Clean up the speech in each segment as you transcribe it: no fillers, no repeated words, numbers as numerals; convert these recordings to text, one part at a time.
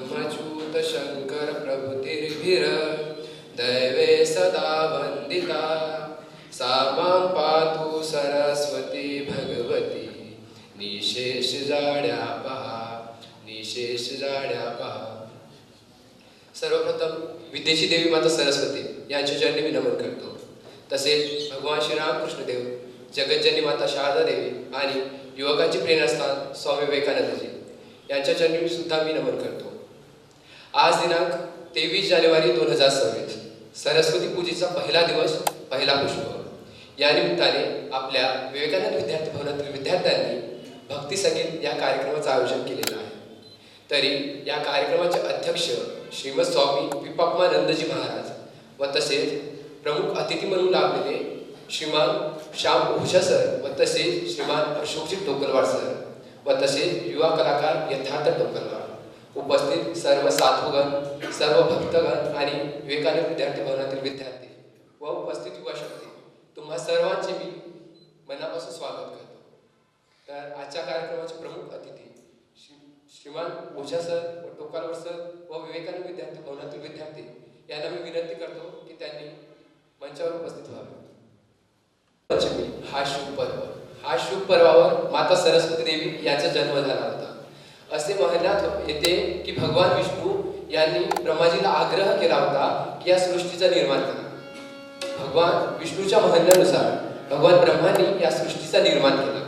ब्रह्मच्युत शंकर प्रभुतिर्भिर दैवे सदा वंदिता सा मां पातु सरस्वती भगवती निशेष जाड्या पहा निशेष जाड्या पहा. सर्वप्रथम विद्येची देवी माता सरस्वती यांच्या चरणी मी नमन करतो. तसेच भगवान श्रीरामकृष्ण देव, जगज्जनी माता शारदा देवी आणि युवकांचे प्रेरणास्थान स्वामी विवेकानंदजी यांच्या चरणी सुद्धा मी नमन करतो. आज दिनांक 23 जानेवारी 2026 सरस्वती पूजेचा पहिला दिवस, पहिला पुष्प. या निमित्ताने आपल्या विवेकानंद विद्यार्थी भवनातील विद्यार्थ्यांनी भक्ती संगीत या कार्यक्रमाचं आयोजन केलेलं आहे. तरी या कार्यक्रमाचे अध्यक्ष श्रीमद स्वामी विपाकमानंदजी महाराज व तसेच प्रमुख अतिथी म्हणून लाभलेले श्रीमान श्याम ओझा सर व तसेच श्रीमान अशोकजी टोकरवाड सर व तसेच युवा कलाकार यथार्थ टोकरवाड, उपस्थित सर्व साधुगण, सर्व भक्तगण आणि विवेकानंद विद्यार्थी भवनातील विद्यार्थी व उपस्थित युवा शक्ती, तुम्हा सर्वांचे मी मनापासून स्वागत करतो. तर आजच्या कार्यक्रमाचे प्रमुख अतिथी श्रीमान ओझा सर व टोकरवाड सर व विवेकानंद विद्यार्थी भवनातील विद्यार्थी यांना मी विनंती करतो की त्यांनी मंचावर उपस्थित व्हावे. पंचमी हा शुभ पर्वावर माता सरस्वती देवी यांचा जन्म झाला होता. असे म्हणण्यात येते की भगवान विष्णू यांनी ब्रह्माजीला आग्रह केला होता की या सृष्टीचा निर्माण करा. भगवान विष्णूच्या म्हणण्यानुसार भगवान ब्रह्मांनी या सृष्टीचा निर्माण केला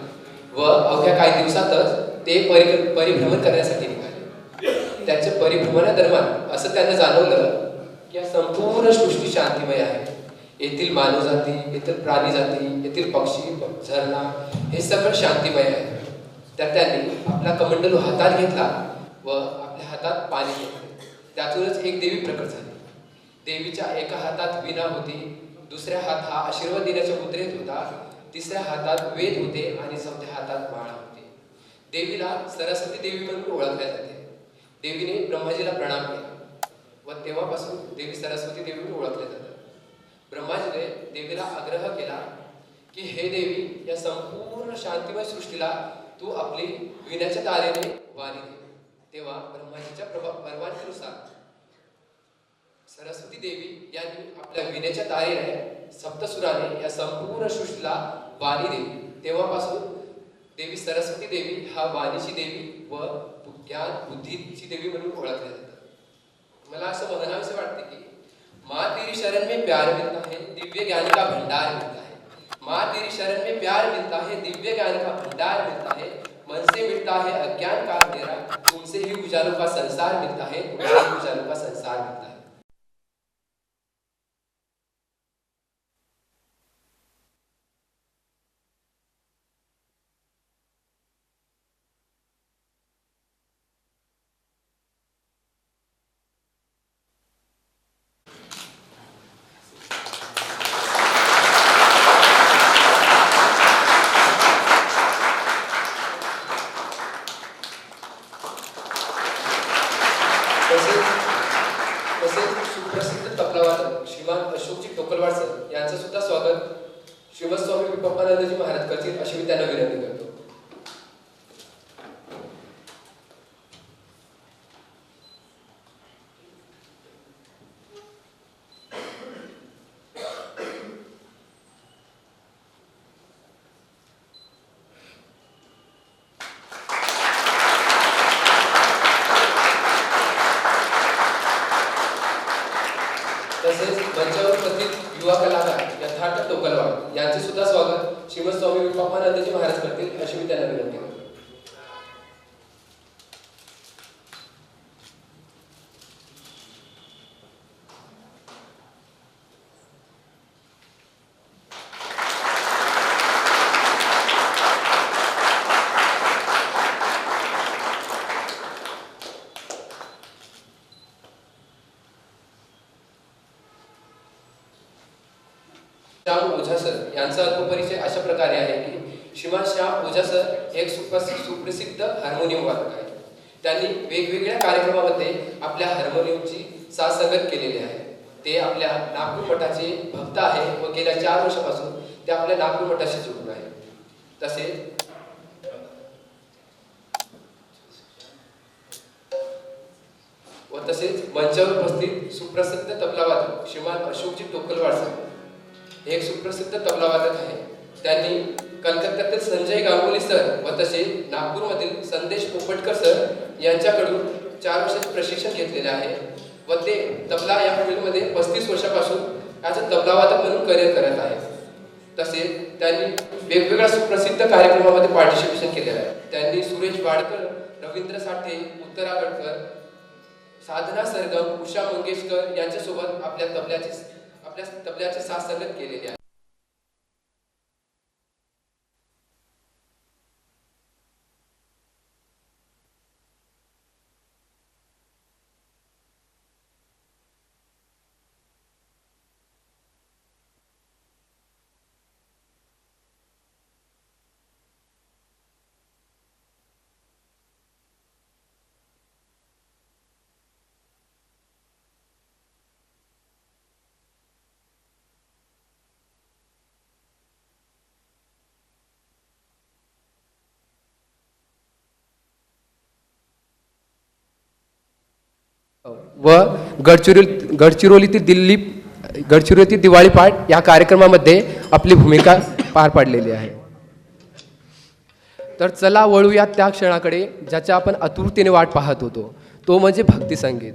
व अवघ्या काही दिवसातच ते परिभ्रमण करण्यासाठी निघाले. त्यांच्या परिभ्रमणादरम्यान असं त्यांना जाणवलं की या संपूर्ण सृष्टी शांतिमय आहे. येथील मानव जाती, येथील प्राणी जाती, येथील पक्षी, झरणा हे सगळं शांतिमय आहे. तर त्यांनी आपला कमंडलू हातात घेतला व आपल्या हातात पाणी घेतले. त्यातूनच एक देवी प्रकट झाली. देवीच्या एका हातात वीणा होती, दुसऱ्या हात हा आशीर्वाद देण्याच्या मुद्रेत होता, तिसऱ्या हातात वेद होते आणि चौथ्या हातात माळा होती. देवीला सरस्वती देवी म्हणून ओळखले जाते. देवीने ब्रह्माजीला प्रणाम केला व तेव्हापासून देवी सरस्वती देवी म्हणून ओळखले जातात. ब्रह्माजीने देवीला आग्रह केला की हे देवी, या संपूर्ण शांतिमय सृष्टीला तू आपली विण्याच्या तारेने वाणी दे. तेव्हा ब्रह्माजीच्या परवानगीनुसार सरस्वती देवी यांनी आपल्या विण्याच्या तारेने सप्तसुराने या संपूर्ण सृष्टीला वाणी दिली. तेव्हापासून देवी सरस्वती देवी हा वाणीची देवी व ज्ञान बुद्धीची देवी म्हणून ओळखले जातात. मला असं म्हणावंसे वाटते की माँ तेरी शरण में प्यार मिलता है, दिव्य ज्ञान का भंडार मिलता है. माँ तेरी शरण में प्यार मिलता है, दिव्य ज्ञान का भंडार मिलता है. मन से मिटता है अज्ञान का अंधेरा, तुमसे ही उजालों का संसार मिलता है, तुमसे ही उजालों का संसार मिलता है. तसेच सुप्रसिद्ध तबलावादक श्रीमान अशोकजी टोकरवाड सर यांचं सुद्धा स्वागत श्रीमद स्वामी विपाकमानंदजी महाराज करतील अशी मी त्यांना विनंती करतो. तसेच मंचावर उपस्थित युवा कलाकार यथार्थ टोकरवाड यांचे सुद्धा स्वागत श्रीमद स्वामी विपाकमानंदजी महाराज करतील अशी मी त्यांना विनंती करतो. श्याम ओझा सर यांचा अल्पपरिचय अशा प्रकारे आहे की श्रीमान श्याम ओझा सर एक सुप्रसिद्ध हार्मोनियम वादक आहेत. त्यांनी वेगवेगळ्या कार्यक्रमामध्ये आपल्या हार्मोनियमची साथसंगत केलेली आहे. ते आपल्या नागपूर मठाचे भक्त आहे व गेल्या 4 वर्षापासून ते आपल्या नागपूर मठाशी जोडून आहे. तसेच व तसेच मंचावर उपस्थित सुप्रसिद्ध तबलावादक श्रीमान अशोकजी टोकलवाड सर हे एक सुप्रसिद्ध तबलावादक आहे. त्यांनी कलकत्त्यातील संजय गांगुली सर व तसेच नागपूरमधील संदेश पोपटकर सर यांच्याकडून 4 वर्षाचे प्रशिक्षण घेतलेले आहे व ते तबला या फील्डमध्ये 35 वर्षापासून ॲज अ तबलावादक म्हणून करिअर करत आहे. तसेच त्यांनी वेगवेगळ्या सुप्रसिद्ध कार्यक्रमामध्ये पार्टिसिपेशन केलेलं आहे. त्यांनी सुरेश वाडकर, रवींद्र साठे, उत्तरा गडकर, साधना सरगम, उषा मंगेशकर यांच्यासोबत आपल्या तबल्याचे साथ संगत केलेले आहे. व गडचिरोलीतील दिवाळी पाठ या कार्यक्रमामध्ये आपली भूमिका पार पाडलेली आहे. तर चला वळूया त्या क्षणाकडे ज्याच्या आपण आतुरतेने वाट पाहत होतो, तो म्हणजे भक्ती संगीत.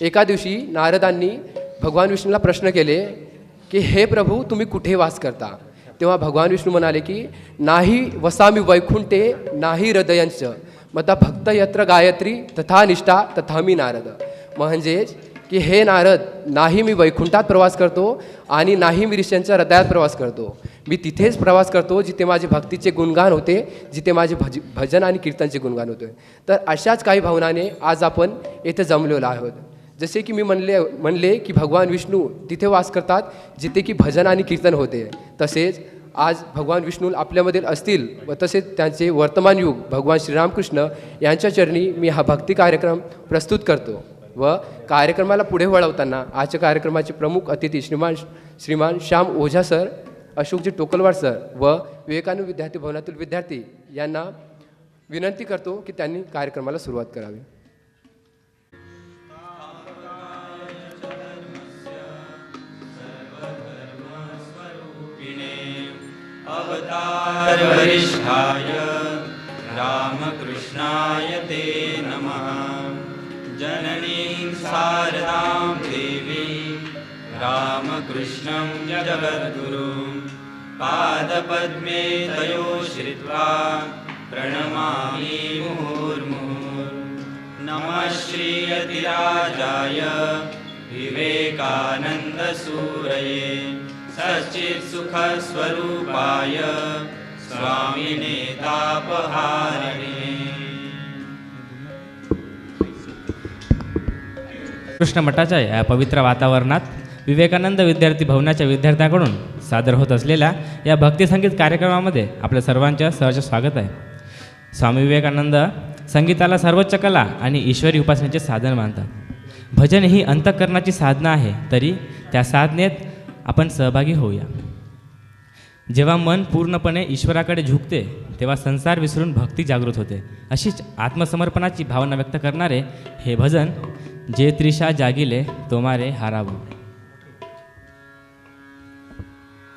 एका दिवशी नारदांनी भगवान विष्णूला प्रश्न केले की हे प्रभू, तुम्ही कुठे वास करता? तेव्हा भगवान विष्णू म्हणाले की नाही वसामी वैकुंठे नाही हृदयंच मता भक्त यत्र गायत्री तथा निष्ठा तथा मी नारद. म्हणजेच की हे नारद, नाही मी वैकुंठात प्रवास करतो आणि नाही मी ऋषींच्या हृदयात प्रवास करतो. मी तिथेच प्रवास करतो जिथे माझे भक्तीचे गुणगान होते, जिथे माझे भजन आणि कीर्तनचे गुणगान होते. तर अशाच काही भावनाने आज आपण येथे जमलेलो आहोत. जसे की मी म्हणले की भगवान विष्णू तिथे वास करतात जिथे की भजन आणि कीर्तन होते. तसेच आज भगवान विष्णू आपल्यामधील असतील व तसेच त्यांचे वर्तमान युग भगवान श्रीरामकृष्ण यांच्या चरणी मी हा भक्ती कार्यक्रम प्रस्तुत करतो. व कार्यक्रमाला पुढे वळवताना आजच्या कार्यक्रमाचे प्रमुख अतिथी श्रीमान श्याम ओझा सर, अशोकजी टोकलवाड सर व विवेकानंद विद्यार्थी भवनातील विद्यार्थी यांना विनंती करतो की त्यांनी कार्यक्रमाला सुरुवात करावी. अवतार वरिष्ठाय रामकृष्णाय ते नमः. जननीं शारदां देवी रामकृष्णं जगद्गुरुं पादपद्मे तयो श्रित्वा प्रणमामि मुहुर्मुहुः. नमः श्रीयतिराजाय विवेकानन्दसूरये सच्चित्सुखस्वरूपाय स्वामिने तापहारिणे. कृष्ण मठाच्या या पवित्र वातावरणात विवेकानंद विद्यार्थी भवनाच्या विद्यार्थ्यांकडून सादर होत असलेल्या या भक्तिसंगीत कार्यक्रमामध्ये आपल्या सर्वांच्या सहर्ष स्वागत आहे. स्वामी विवेकानंद संगीताला सर्वोच्च कला आणि ईश्वरी उपासनेचे साधन मानतात. भजन ही अंतःकरणाची साधना आहे, तरी त्या साधनेत आपण सहभागी होऊया. जेव्हा मन पूर्णपणे ईश्वराकडे झुकते तेव्हा संसार विसरून भक्ती जागृत होते. अशीच आत्मसमर्पणाची भावना व्यक्त करणारे हे भजन जे त्रिशा जागिले तोमारे हारावो.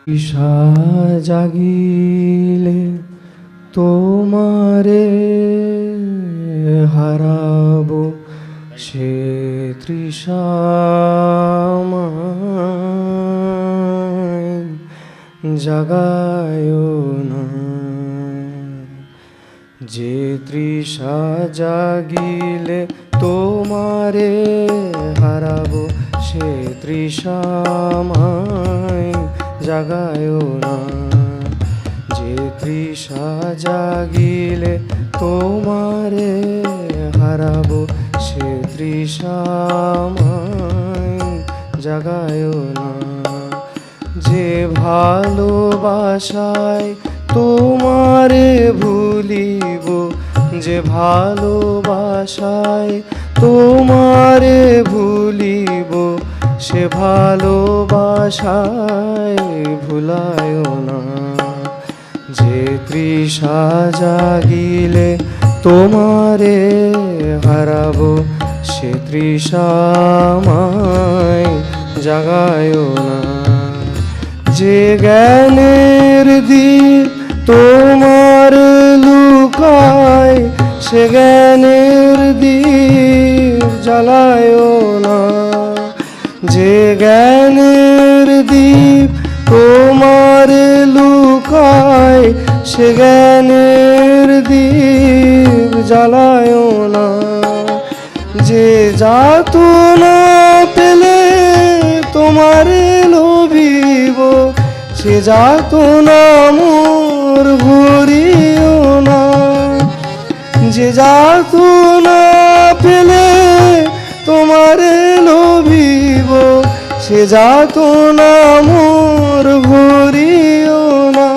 त्रिशा जागिले तोमारे हारावो शे त्रिशा जगायो ना. जे त्रिशा जागिले तोमारे हारावो शे त्रिशा जगायो ना. जे त्रिशा जागिले तोमारे हारावो शे त्रिशा जगायो ना. যে ভালোবাসায় তোমারে ভুলিব, যে ভালোবাসায় তোমারে ভুলিব, সে ভালোবাসায় ভুলায় না. যে তৃষা জাগিলে তোমারে হারাবো সে তৃষামায় জাগায় না। যে জ্ঞানের দীপ তোমার লুকায় সে জ্ঞানের দীপ জ্বালায় না। যে জ্ঞানের দীপ তোমার লুকায় সে জ্ঞানের দীপ জ্বালায় না। যে যাতনা পেলে তোমার লোভিব সে যাতনা মোর ভরিও না। যে যাতনা পেলে তোমার লোভিব সে যাতনা মোর ভরিও না।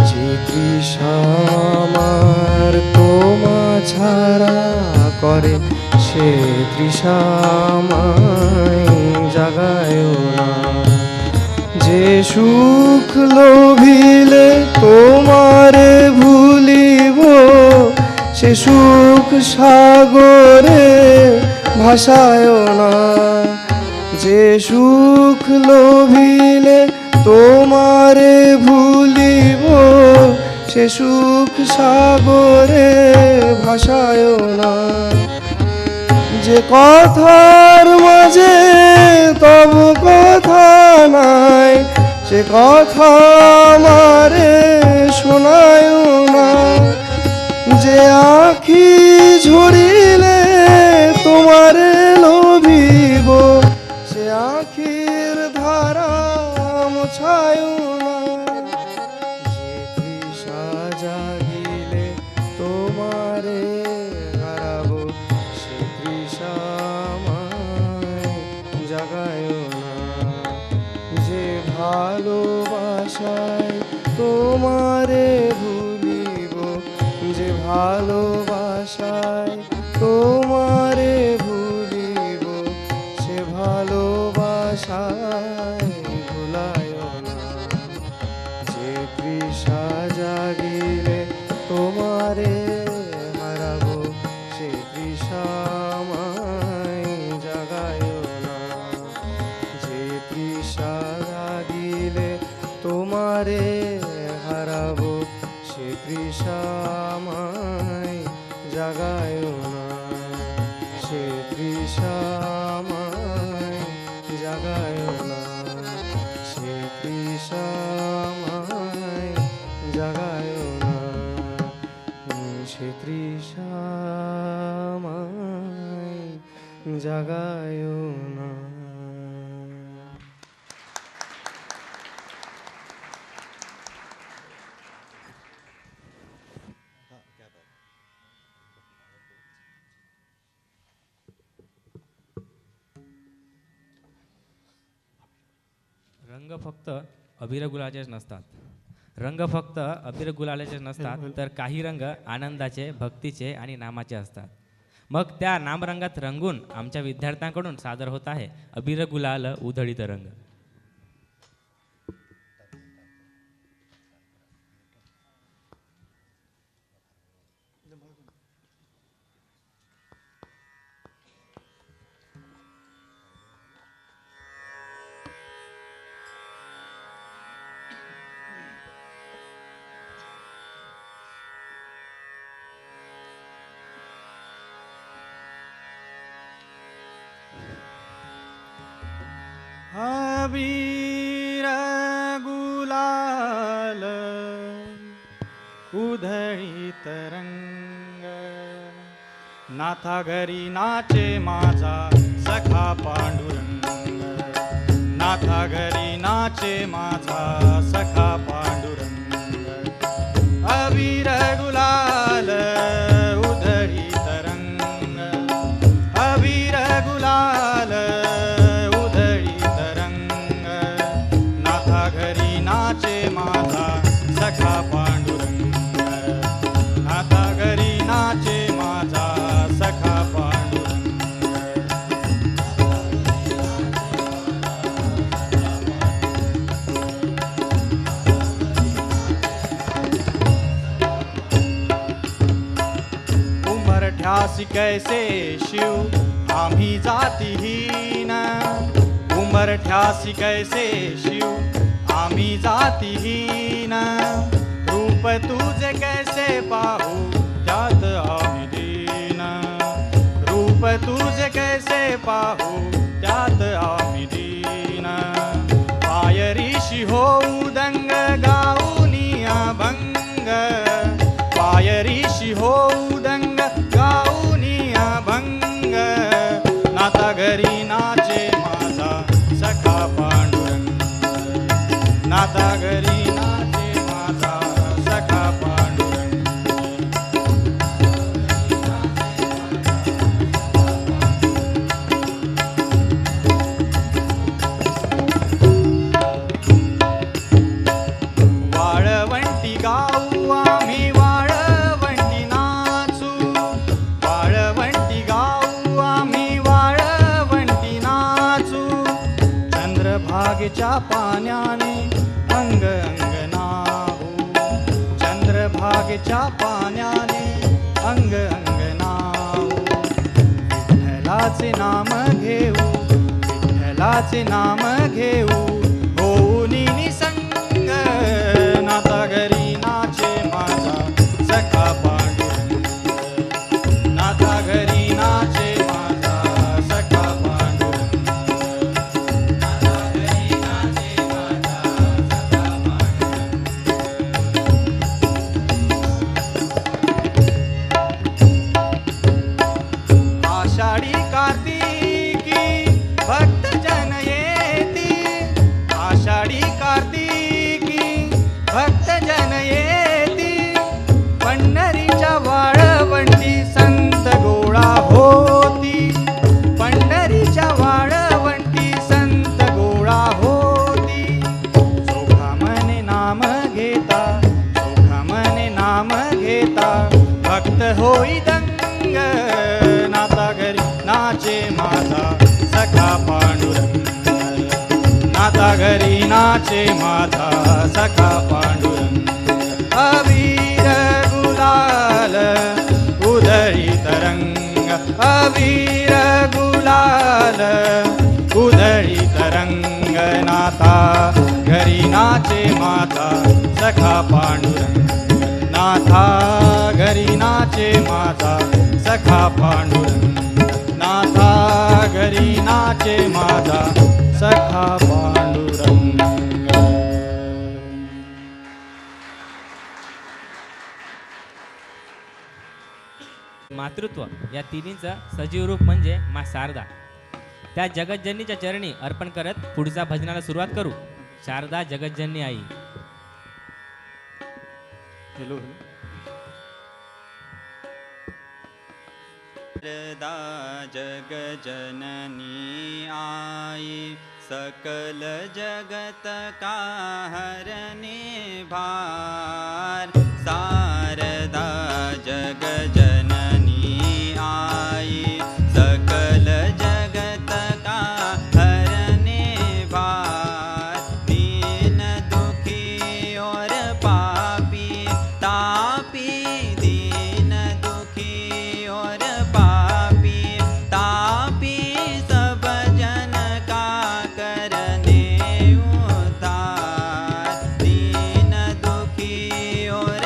যে তৃষা আমার তোমা ছাড়া করে সে তৃষামায় জাগায় না। যে সুখ লোভিলে তোমারে ভুলিব সে সুখ সাগরে ভাসায় না। যে সুখ লোভিলে তোমারে ভুলিব সে সুখ সাগরে ভাসায় না। যে কথার মাঝে তব কথা নাই সে কথা আমারে শোনায় না। যে আখি ঝরিলে তোমারে লোভিব সে আখির ধারা মোছায় না। যে তৃষা জাগিলে তোমারে হারাবো সে তৃষামায় জাগায় না। যে ভালোবাসায় তোমারে ভুলিব যে ভালোবাসায় তোমারে ভুলিব সে ভালোবাসায় ভুলায় না। যে তৃষা জাগিলে তোমারে হারাবো সে তৃষামায় জাগায় না। যে তৃষা জাগিলে তোমারে হারাবো সে তৃষামায় জাগায় না। সে তৃষামায় জাগায় না। সে তৃষামায় জাগায় না। সে তৃষামায় জাগায় না। रंग फक्त अबीर गुलालचेच नसतात. रंग फक्त अबीर गुलालाचे नसतात तर काही रंग आनंदाचे, भक्तीचे आणि नामाचे असतात. मग त्या नामरंगात रंगून आमच्या विद्यार्थ्यांकडून सादर होत आहे अबीर गुलाल उधळीत रंग. अबीर गुलाल उधळीत रंग नाथा घरी नाचे माझा सखा पांडुरंग. नाथा घरी नाचे माझा सखा पांडुरंग. अबीर गुलाल उधळीत रंग. अबीर गुलाल नाचे माझा सखा पांडुरंग. नाथा घरी नाचे उमरठ्यासी कैसे शिव आम्ही जातीहीन, उमरठ्यासी कैसे शिव आम्ही जातीहीन, रूप तुझे कैसे पाहू त्यात आम्ही दीन, रूप तुझे कैसे पाहू त्यात आम्ही दीन, पायरीशी होऊ दंग गाऊनी अभंग, पायरीशी होऊ दंग गाऊनी अभंग, नाता घरी नाचे माझा सखा पांडुरंग, नाता घरी नाचे माझा सखा पांडुरंग. वाळवंटी गाऊ आम्ही वाळवंटी नाचू, वाळवंटी गाऊ आम्ही वाळवंटी नाचू, चंद्रभागेच्या पाण्याने अंग अंग नाहू, चंद्रभागेच्या पाण्याने अंग अंग नाहू, विठ्ठलाचे नाम घेऊ, विठ्ठलाचे नाम घेऊ, होऊनी निसंग, नाता घरी नाचे माझा सखा पांडुरंग, नाता घरी नाचे माझा सखा पांडुरंग, नाता घरी नाचे माझा सखा पांडुरंग. आषाढी कार्तिकी भक्तजन येती, आषाढी कार्तिकी भक्तजन येती, पंढरीच्या वाळवंटी संत गोळा होती, पंढरीच्या वाळवंटी संत गोळा होती, चोखामने नाम घेता, चोखामने नाम घेता, भक्त होई दंग, नाता घरी नाचे माझा सखा पांडुरंग, नाता घरी नाचे माझा सखा पांडुरंग. अवीर गुलाल उधळी तरंग, अवीर गुलाल उधळी तरंग, नाता घरी नाचे माझा सखा पांडुरंग, नाथा घरी नाचे माझा सखा पांडुरंग, नाथा घरी नाचे माझा सखा पांडुरंग. मातृत्व या तिन्हीचं सजीव रूप म्हणजे मा शारदा. त्या जगज्जननीच्या चरणी अर्पण करत पुढच्या भजनाला सुरुवात करू. शारदा जगज्जननी आई. हॅलो. शारदा जगजननी आई, सकल जगत का हरने भार, शारदा जगजननी आई, सकल जगत का हरने भार, दीन दुखी और पापी तापी, दीन दुखी और पापी तापी, सब जन का करने उद्धार, दीन दुखी और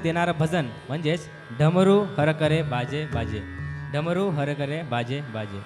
देणारं भजन म्हणजेच डमरू हर करे बाजे बाजे, डमरू हर करे बाजे बाजे.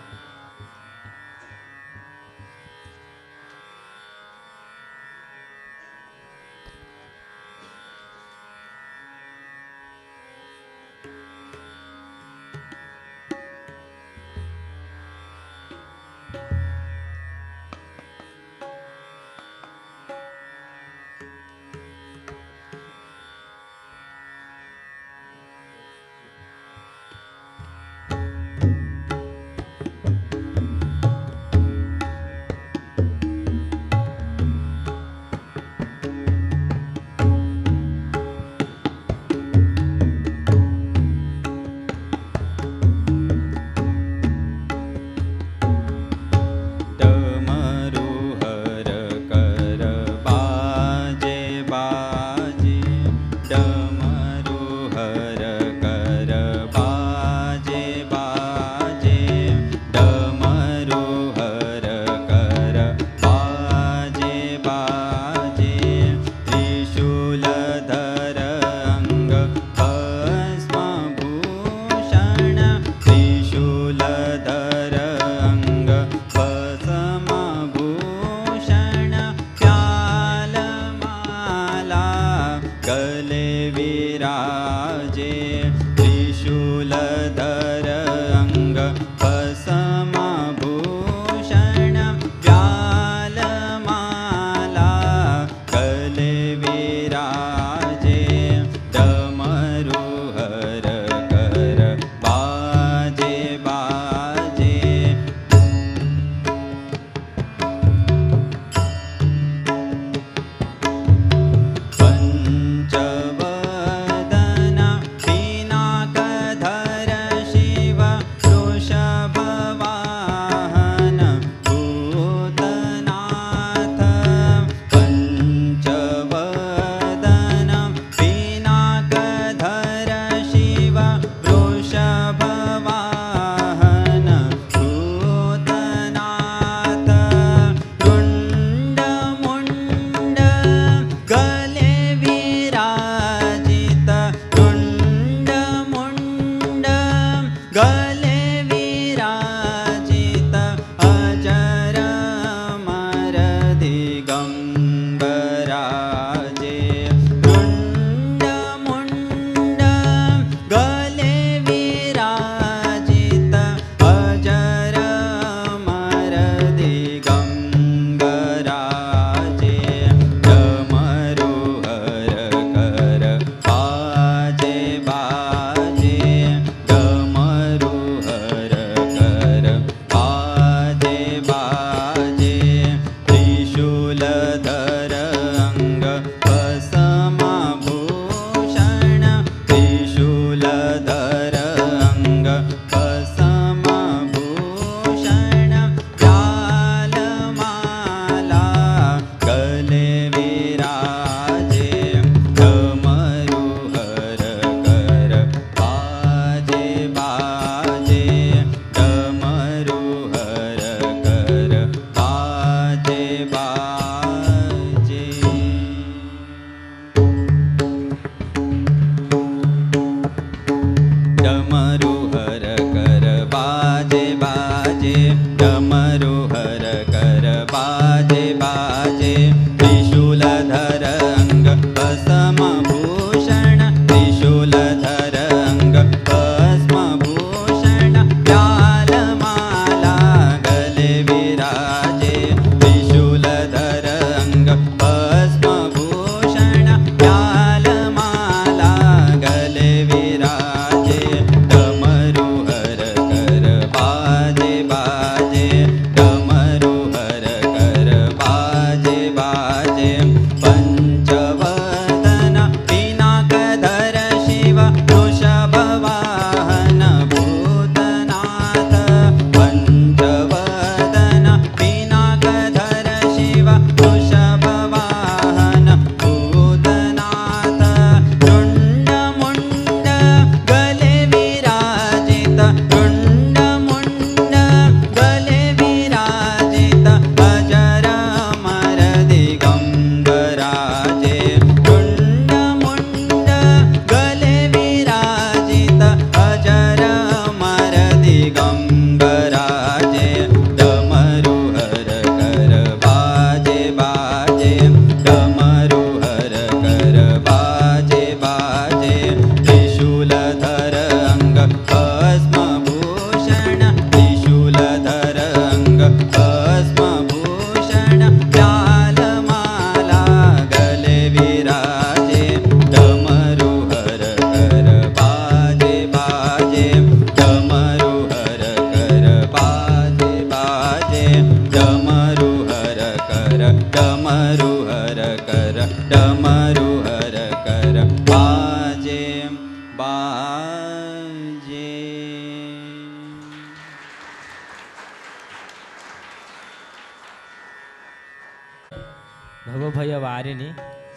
भवभयवारिणी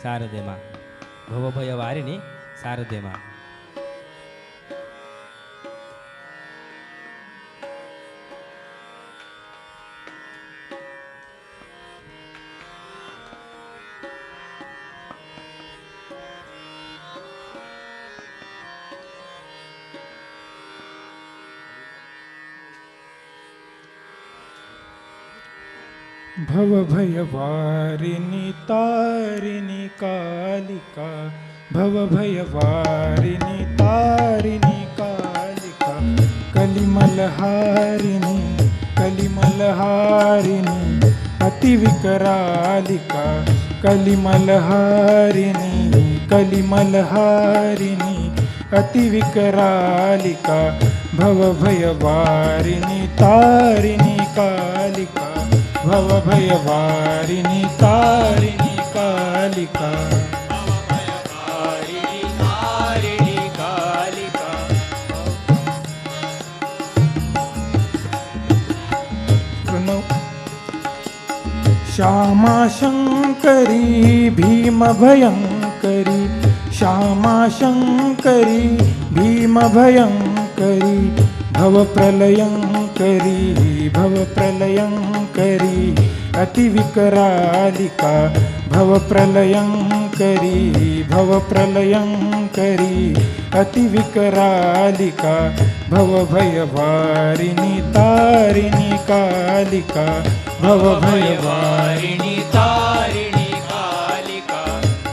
शारदे मा भवभयवारिणी शारदे मा. भवभयवारिणि तारिणि कालिका भवभयवारिणि तारिणि कालिका कलिमलहारिणि कलिमलहारिणि अतिविकरालिका कलिमलहारिणि कलिमलहारिणि अतिविकरालिका भवभयवारिणि तारिणि कालिका भवभयवारिणि तारिणि कालिका भवभयवारिणि तारिणि कालिका. श्यामा शंकरी भीमभयंकरी श्यामा शंकरी भीमभयंकरी भवप्रलयंकरी भवप्रलयंकरी अतिविकरालिका भवप्रलयंकरी भवप्रलयंकरी अतिविकरालिका भवभयवारिणि तारिणि कालिका भवभयवारिणि तारिणि कालिका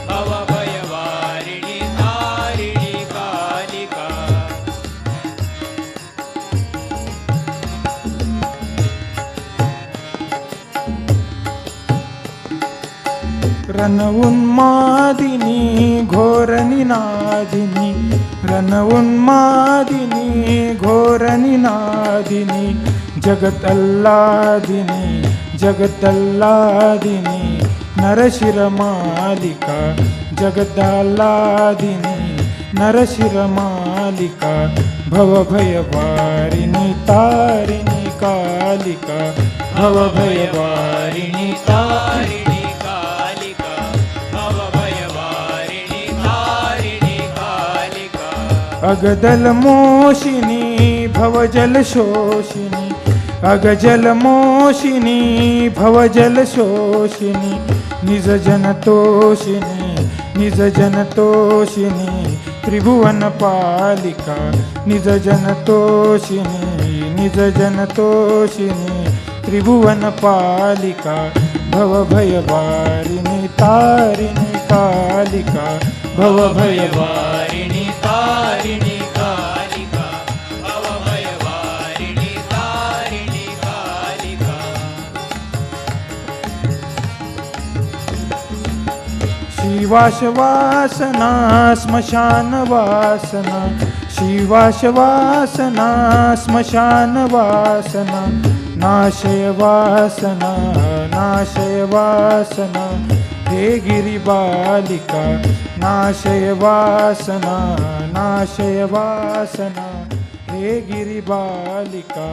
भवभयवारिणि तारिणि कालिका. रणउन्मादिनी घोरनिनादिनी रणउन्मादिनी घोरनिनादिनी जगतल्लादिनी जगतल्लादिनी नरशिरमालिका जगदल्लादिनी नरशिरमालिका भवभयवारिणि तारिणि कालिका भवभयवारिणि तारिणि कालिका भवभयवारिणि तारिणि कालिका. अगदलमोशिनी भवजलशोषिनी अगजलमोशिनी भवजलशोषिनी निजजनतोषिनी निजजनतोषिनी त्रिभुवनपालिका निजजनतोषिनी निजजनतोषिनी त्रिभुवनपालिका भवभयवारिणि तारिणि कालिका भवभयवारिणि तारिणि कालिका भवभयवारिणि तारिणि कालिका. शिवाशवासना श्मशानवासना शिवाशवासना श्मशानवासना नाशयवासना नाशयवासना हे गिरिबालिका नाशयवासना नाशयवासना हे गिरिबालिका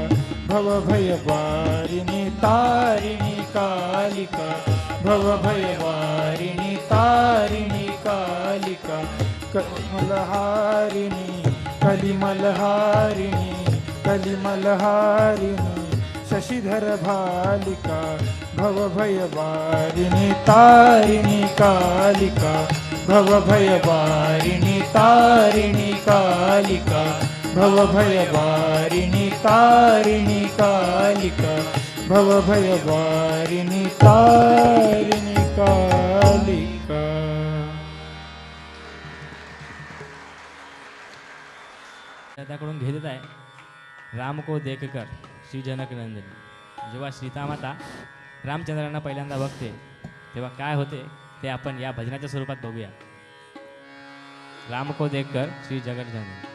भवभयवारिणि तारिणि कालिका भवभयवारिणि तारिणि कालिका कलिमलहारिणि कलिमलहारिणि कलिमलहारिणि शशिधर भालिका भवभयवारिणि तारिणि कालिका भवभयवारिणि तारिणि कालिका भवभयवारिणि तारिणि कालिका भवभयवारिणि तारिणि कालिका. त्याकडून घेत आहे राम को देखकर श्री जनक नंदिनी. जेव्हा सीतामाता रामचंद्रांना पहिल्यांदा बघते तेव्हा काय होते ते आपण या भजनाच्या स्वरूपात बघूया. राम को देखकर श्री जगत जननी.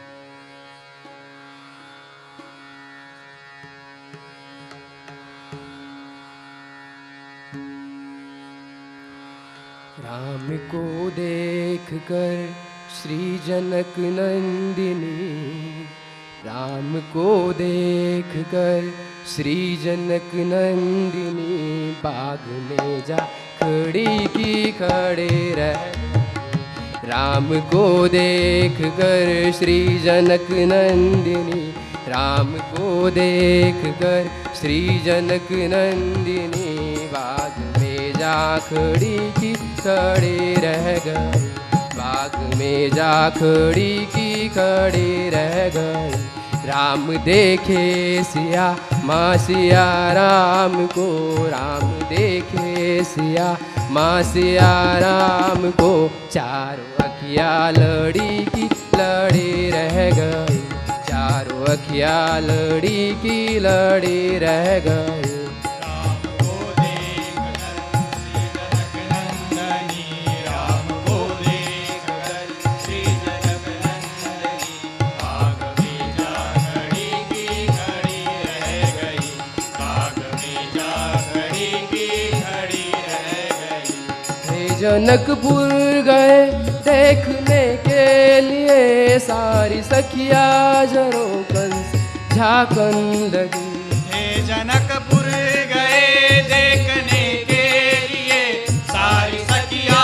राम को देख कर श्री जनक नंदिनी राम को देख कर श्री जनक नंदिनी बाग में जा खड़ी की खड़े रह। राम को देख कर श्री जनक नंदिनी, राम को देख कर श्री जनक नंदिनी बाग में जा खड़ी की खड़े रह गए। बाग में जा खड़ी की खड़े रह गए। राम देखे सिया माँ सिया राम को, राम देखे सिया माँ सिया राम को। चारों अखिया लड़ी की लड़ी रह गई, चारों अखिया लड़ी की लड़ी रह गई। जनकपुर गए देखने के लिए, सारी सखिया झरोखन से झांकन लगी। हे जनकपुर गए देखने के लिए, सारी सखिया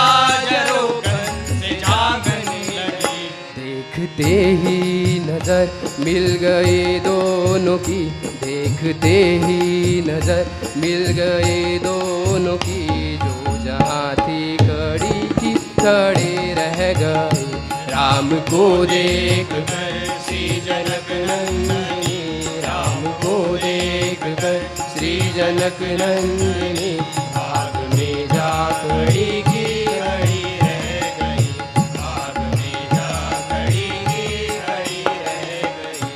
झरोखन से झांकन लगी। देखते ही नजर मिल गई दोनों की, देखते ही नजर मिल गई दोनों की। जो जहाँ थी खड़ी की खड़े रह गए। राम को देख कर श्री जनक नंदिनी, राम को देख कर श्री जनक नंदिनी बाग में जा खड़ी की खड़ी रह गई। बाग में जा खड़ी की खड़ी रह गई।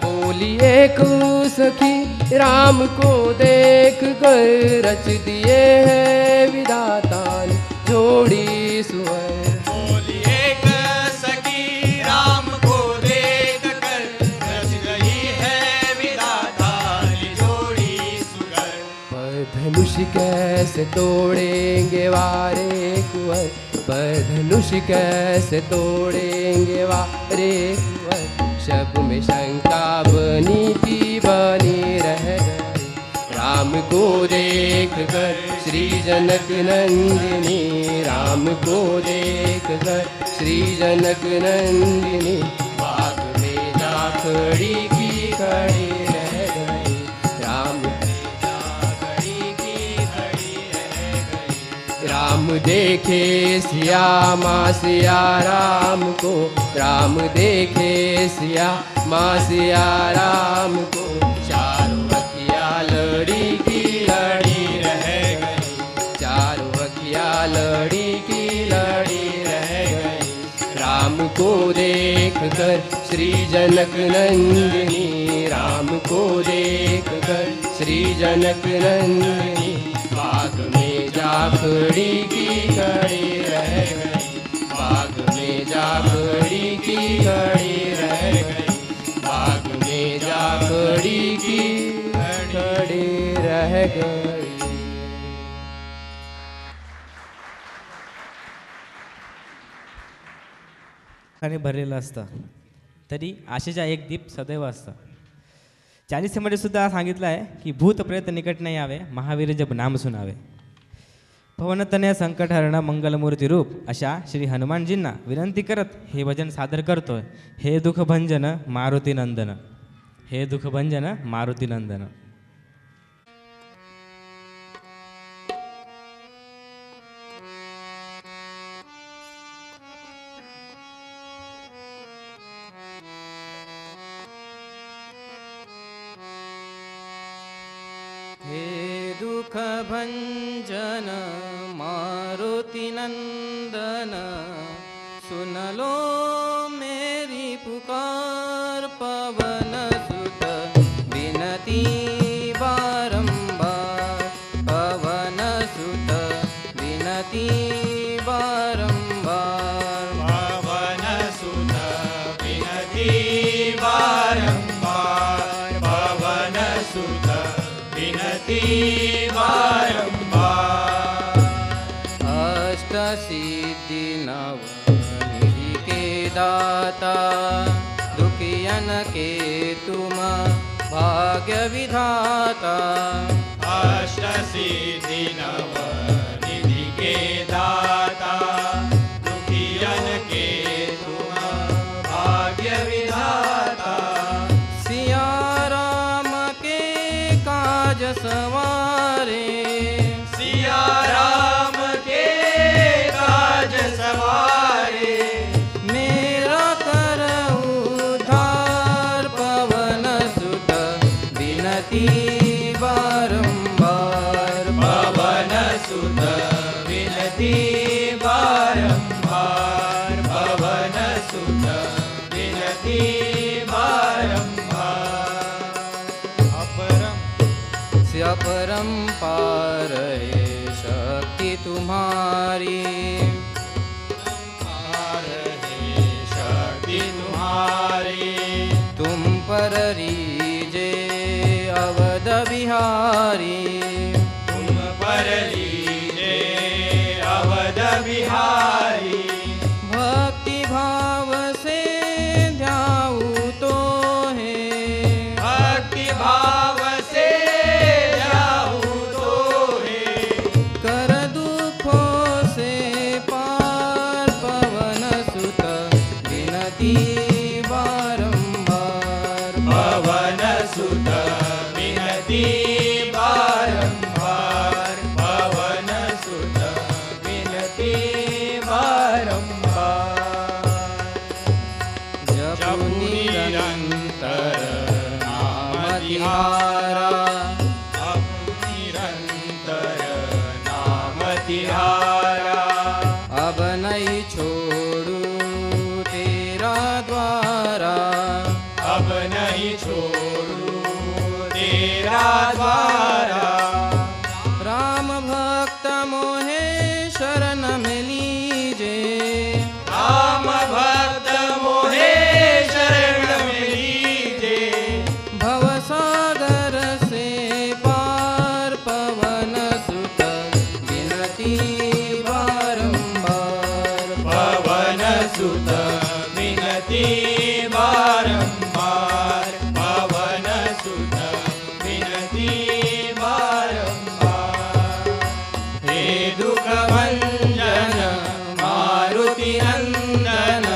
बोली एक सखी राम को देख कर, रच दिए है विधाता ने जोड़ी सुअर। बोली एक सखी राम को देख कर, रच गई है विधाता ने जोड़ी सुअर। पर धनुष कैसे तोड़ेंगे वारे कुंवर, पर धनुष कैसे तोड़ेंगे वारे कुंवर। शब में शंका बनी की बनी रह गई। राम को देख कर श्री जनक नंदिनी, राम को देख कर श्री जनक नंदिनी बाग में जा खड़ी की खड़ी रह गई। राम में जा खड़ी की खड़ी रह गई। राम देखे सिया माँ सिया राम को, राम देखे सिया माँ सिया राम को। चारों अखिया लड़ी की लड़ी रह गई, चारों अखिया लड़ी की लड़ी रह गई। राम को देख कर श्री जनक नंदिनी, राम को देख कर श्री जनक नंदिनी बाग में जा खड़ी की खड़ी रह गई। बाग में जा खड़ी की खड़ी रह गई। बाग में जा खड़ी की खड़ी रह गई। आणि भरलेलं असतं तरी आशेचा एक दीप सदैव असतं. चालीसेमध्ये सुद्धा सांगितलं आहे की भूत प्रेत निकट नाही यावे, महावीर जब नाम सुनावे. पवनतनय संकट हरण मंगलमूर्ती रूप अशा श्री हनुमानजींना विनंती करत हे भजन सादर करतोय. हे दुःख भंजन मारुती नंदन, हे दुःख भंजन मारुती नंदन. हे दुख भंजन मारुति नंदन, सुन लो मेरी पुकार. पवन सुत विनती बारंबार, पवन सुत विनती बारंबार. पवन सुत विनती बारंबार, पवन सुत विनती बारंबार. अष्ट सिद्धि नव निधि के दाता, दुखियन के तुम भाग्य विधाता अष्टसिद्धि नवनिधि के दाता दुखियन के तुम भाग्य विधाता सिया राम के काज सवारे सिया राम के काज सवारे मेरा कर उद्धार पवन सुत विनती बारंबार पवन सुत विनती बारंबार पवन सुत विनती बारंबार अपरंपार है शक्ति तुम्हारी शक्ति तुम्हारी तुम पर रीजे अवध बिहारी तुम पर लीजे अवध बिहारी भक्ति भाव से ध्याऊ तो है भक्ति भाव से जाऊं तो है कर दुखों से पार पवन सुत विनती बारंबार पवन सुत विनती बारंबार पवन सुत विनती बारंबार जपु निरंतर नाम तिहारा निरंतर नाम तिहारा अब नहीं छोड़ू तेरा द्वारा अब नहीं छोड़ू तेरा द्वारा राम भक्त मोहे शरण में लीजे राम भक्त मोहे शरण में लीजे भव सागर से पार पवन सुत विनती बारंबार पवन सुत विनती बारंबार पवन सुत विनती बारंबार हे दुख भंजन मारुति नंदन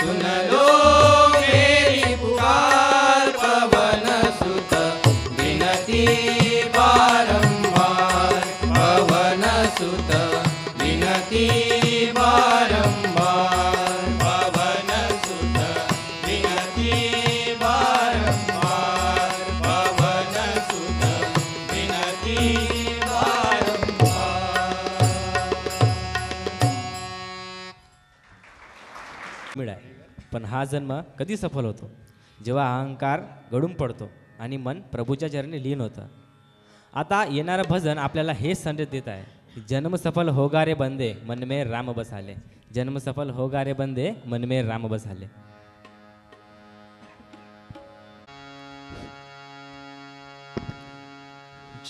सुन लो मेरी पुकार पवन सुत विनती बारंबार पवन सुत विनती बारंबार पवन सुत विनती बारंबार पवन सुत विनती बारंबार मिळाय. पण हा जन्म कधी सफल होतो? जेव्हा अहंकार गळून पडतो आणि मन प्रभूच्या चरणी लीन होतं. आता येणारं भजन आपल्याला हेच संदेश देत आहे. जन्म सफल होगा रे बंदे मन में राम बसाले. जन्म सफल होगा रे बंदे मन में राम बसाले.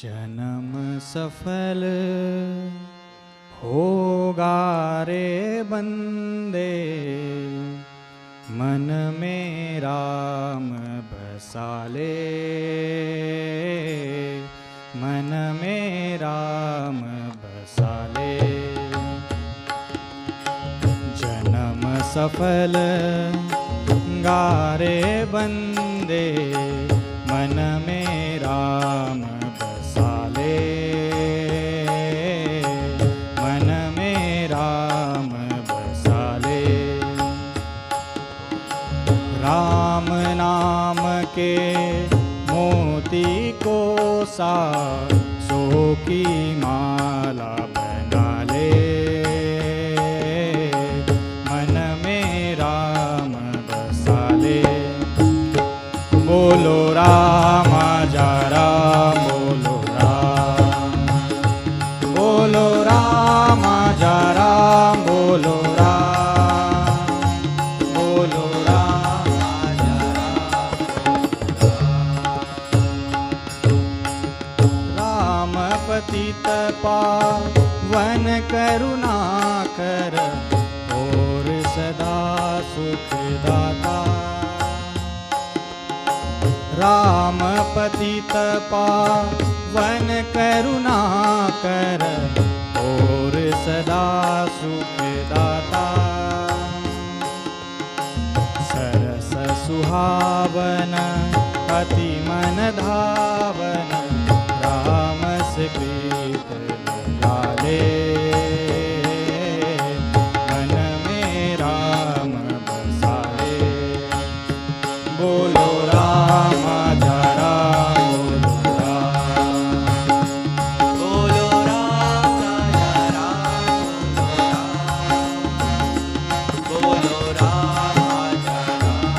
जन्म सफल होगा रे बंदे मन में राम बसाले मन में राम बसाले जन्म सफल गारे बंदे मन में राम बसाले मन में राम बसाले राम नाम के मोती को सा सो की माला बना ले मन में राम बसा ले बोलो राम जा राम बोलो राम जा राम बोलो राम जा राम पतित पावन करुणा कर और सदा सुख दाता राम पतित पावन करुणा कर और सदा सुख दाता सरस सुहावन अति मन धावन राम से प्रीत लगाले मन में राम बसाले बोलो राम जय राम बोलो राम जय राम बोलो राम जय राम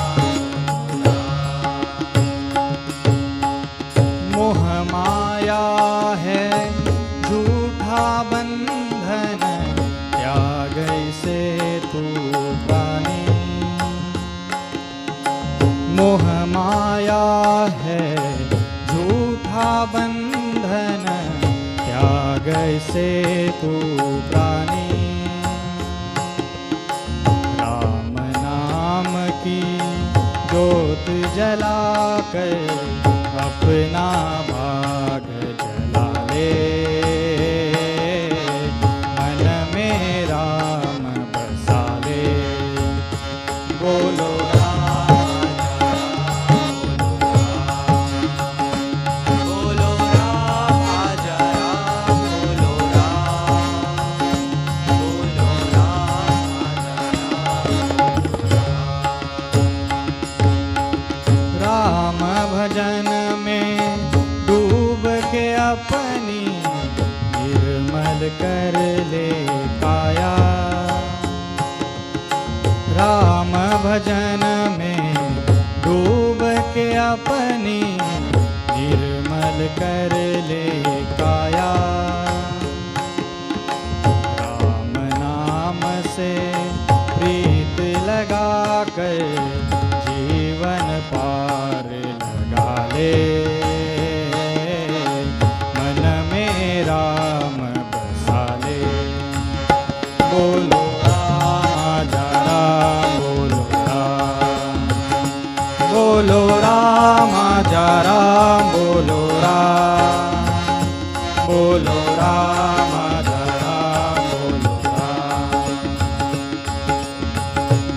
मोह माया है झूठा बंधन त्याग से तू प्राणी मोह माया है झूठा बंधन त्याग से तू प्राणी राम नाम की ज्योत जलाकर अपना भाग जला ले मन में राम बसा ले बोलो बोलो राम जय राम बोलो राम भजन में डूब के अपनी निर्मल कर ले काया राम भजन में डूब के अपनी निर्मल कर ले काया राम नाम से प्रीत लगा कर जीवन पार लगा ले मन में राम बसा ले बोलो राम जय राम बोलो राम जय राम बोलो राम जय राम बोलो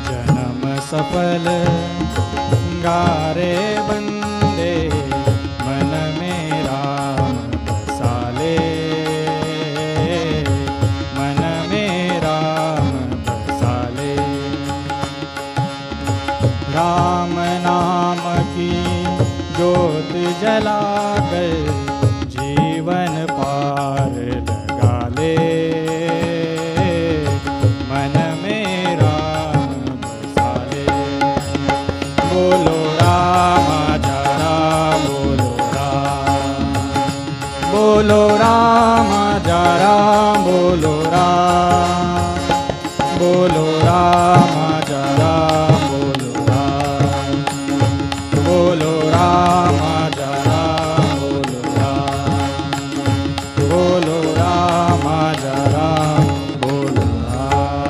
जन्म सफल गारे बंदे मन में राम बसा ले मन में राम बसा ले राम नाम की ज्योत जला कर जीवन पार लगा ले मन में राम बसा ले बोलो राम जय राम बोलो राम जय राम बोलो राम जय राम बोलो राम जय राम बोलो राम जय राम बोलो राम।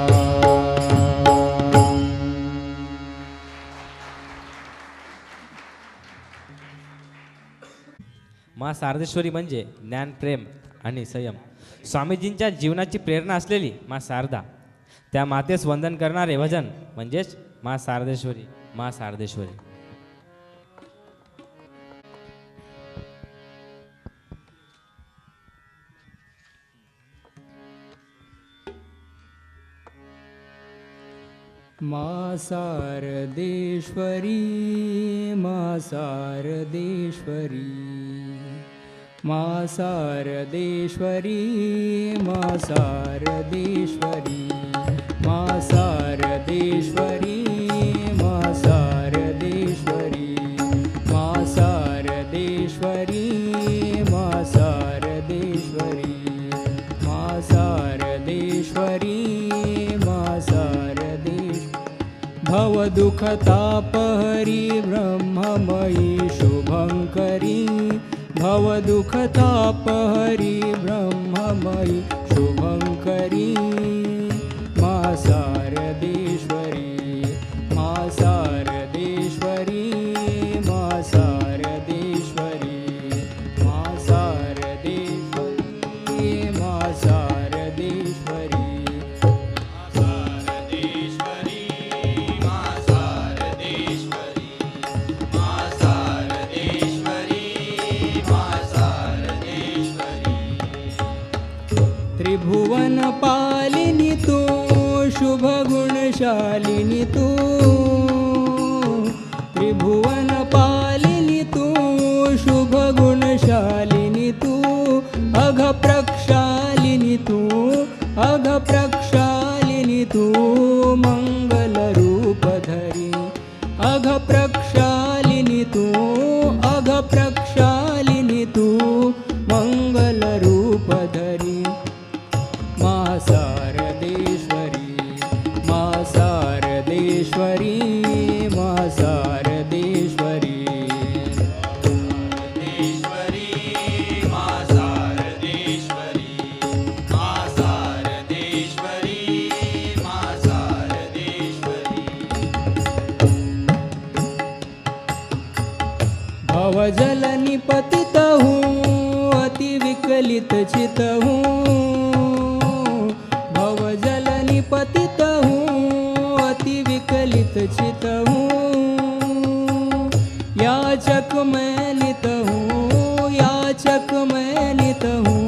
माँ शारदेश्वरी म्हणजे ज्ञान प्रेम आणि संयम स्वामीजींच्या जीवनाची प्रेरणा असलेली माँ शारदा त्या मातेस वंदन करणारे भजन म्हणजेच माँ शारदेश्वरी माँ शारदेश्वरी। माँ शारदेश्वरी माँ शारदेश्वरी माँ शारदेश्वरी माँ शारदेश्वरी माँ शारदेश्वरी माँ शारदेश्वरी माँ शारदेश्वरी माँ शारदेश्वरी माँ शारदेश्वरी माँ शारदेश्वरी भव दुख तापहरी ब्रह्ममयी शुभंकरी भव दुख तापहरी ब्रह्ममयी शुभंकरी माँ शारदेश्वरी माँ शारदेश्वरी माँ शारदेश्वरी त्रिभुवन पालिनी तू शुभ गुणशालिनी तू त्रिभुवन पालिनी तू शुभ गुणशालिनी तू अघ प्रक्षालिनी तू अघ प्रक्षालिनी तू मंगल रूप धरी अघ प्रक्षालिनी तू अघ प्रक्षालिनी तू मंगल रूप धरी मा शारदेश्वरी मा शारदेश्वरी मा शारदेश्वरी शारदेश्वरी मा शारदेश्वरी मा शारदेश्वरी मा शारदेश्वरी भवजल निपतित हूँ अति विकलित चित हूँ भवजल निपतित हूँ अति विकलित चित हूँ याचक मैं नित हूँ याचक मैं नित हूँ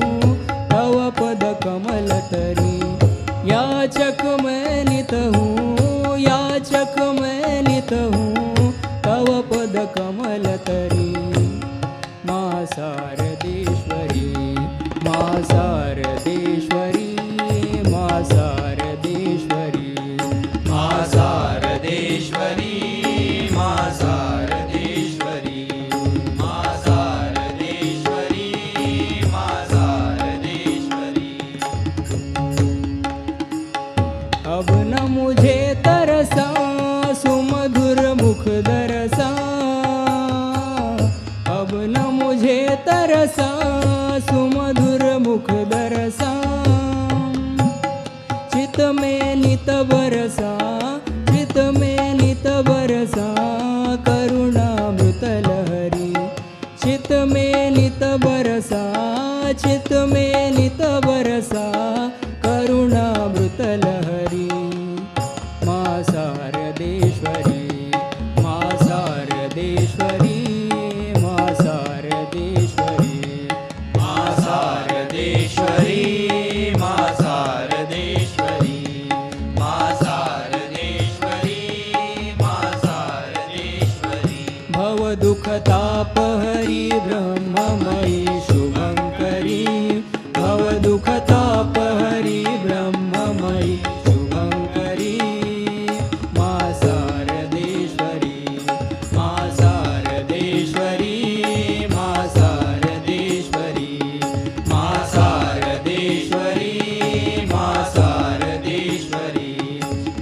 तव पद कमल तरी याचक मैं नित हूँ याचक मैं नित हूँ तव पद कमल तरी मा शारदेश्वरी मा शारदेश्वरी मा शारदेश्वरी मा शारदेश्वरी मा शारदेश्वरी मा शारदेश्वरी मा शारदेश्वरी अब न मुझे तरसा सुमधुर मुख दरसा अब न मुझे तरसा सुमधुर मुख दरसा चित में नित बरसा चित में नित बरसा करुणामृत लहरी चित में नित बरसा चित में नित बरसा करुणामृत लहरी मा शारदेश्वरी मा शारदेश्वरी मा शारदेश्वरी मा शारदेश्वरी मा शारदेश्वरी मा शारदेश्वरी मा शारदेश्वरी भव दुख ताप हरि ब्रह्ममयी शुभंकरी भव दुख ताप हरि ब्रह्ममयी शुभंकरी मा शारदेश्वरी मा शारदेश्वरी मा शारदेश्वरी मा शारदेश्वरी मा शारदेश्वरी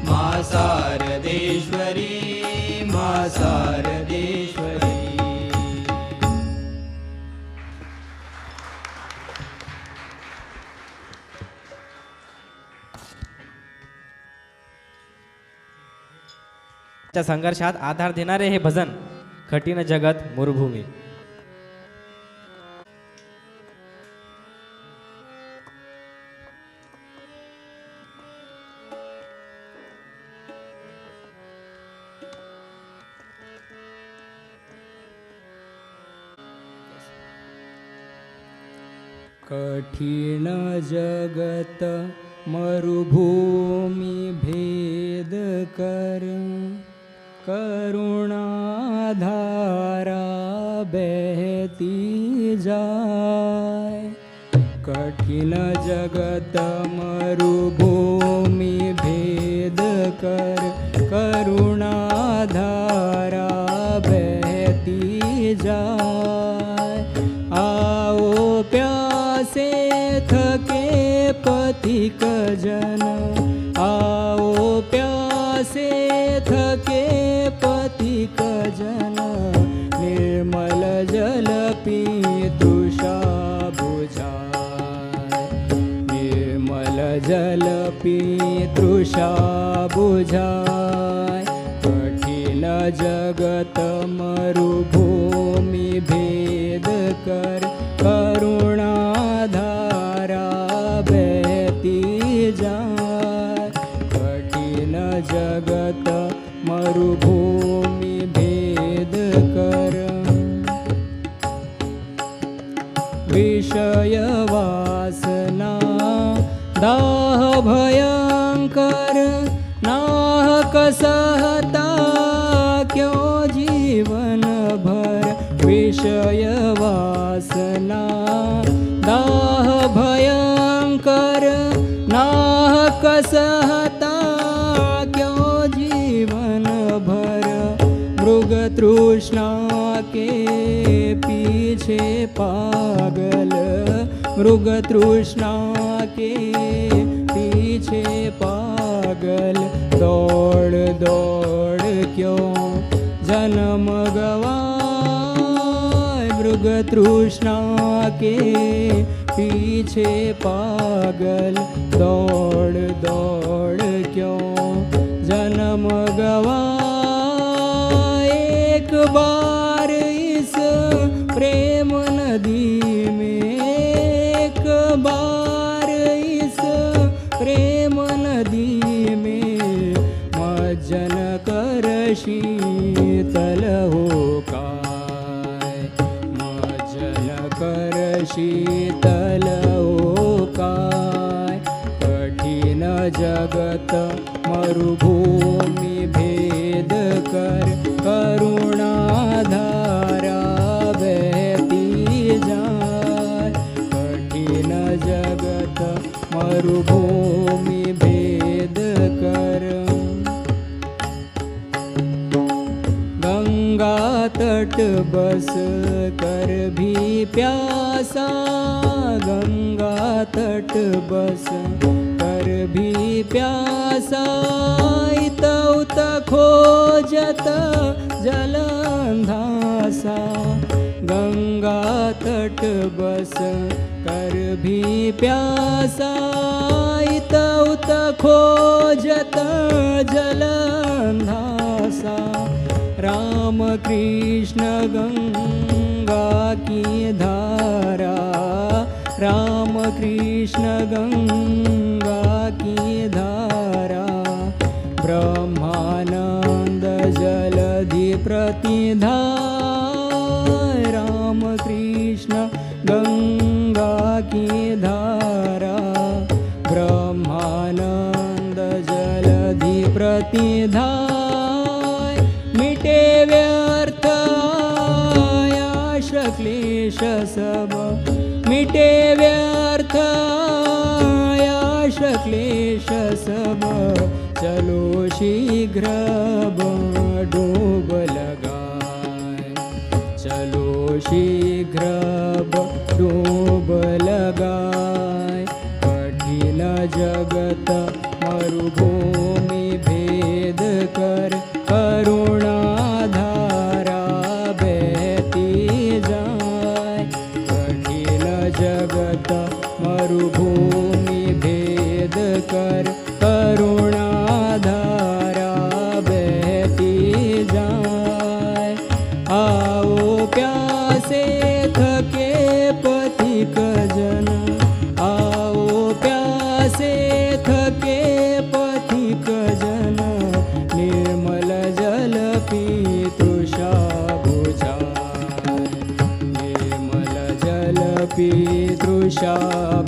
मा शारदेश्वरी मा शारदेश्वरी च्या संघर्षात आधार देणारे हे भजन कठीण जगत मरुभूमी. कठिन जगत मरुभूमि भेद कर करुणाधारा बहती जाए. कठिन जगत मरुभूमि भेद कर करुणाधारा बहती जाए. आओ प्यासे थके पथिक जन आओ प्यासे थके पथिक जन निर्मल जल पी तृषा बुझाए. निर्मल जल पी तृषा बुझाए. कठिन जगत मरुभूमि भेद कर करुणाधारा बहती जाए. कठिन जगत मरुभूमि भेद कर विषय वासना दाह भयंकर नाह कसहता क्यों जीवन भर विषय वासना दाह भयंकर नाह कसहता क्यों जीवन भर मृग तृष्णा के पीछे पागल मृग तृष्णा के पीछे पागल दौड़ दौड़ क्यों जन्म गवाए मृग तृष्णा के पीछे पागल दौड़ दौड़ क्यों जन्म गवाए एक बार इस प्रेम नदी में एक बार इस प्रेम नदी में मज्जन कर शीतल हो काय मज्जन कर शीतल हो काय कठिन जगत मरुभूमि भेद कर करुणाधारा बहती जाए कठिन जगत मरुभूमि भेद कर गंगा तट बस कर भी प्यासा गंगा तट बस कर भी प्यासा इत उत खोजत जलंधासा गंगा तट बस कर भी प्यासा इत उत खोजत जलंधासा राम कृष्ण गंगा की धारा राम कृष्ण गंगा की धारा ब्रह्मानंद जलधि प्रतिधार राम कृष्ण गंगा की धारा ब्रह्मानंद जलधि प्रतिधार मिटे व्यर्थ आयाश क्लेश सब मिटे व्यर्थ आयाश क्लेश सब चलो शीघ्र डूब लगाए चलो शीघ्र डूब लगाए कठिन जगत मरुभूमि भेद कर करुणाधारा बहती जाए कठिन जगत मरुभूमि भेद कर करुणाधारा बहती जाए आओ प्यासे थके पथिक जन आओ प्यासे थके पथिक जन निर्मल जल पी तृषा बुझाए निर्मल जल पी तृषा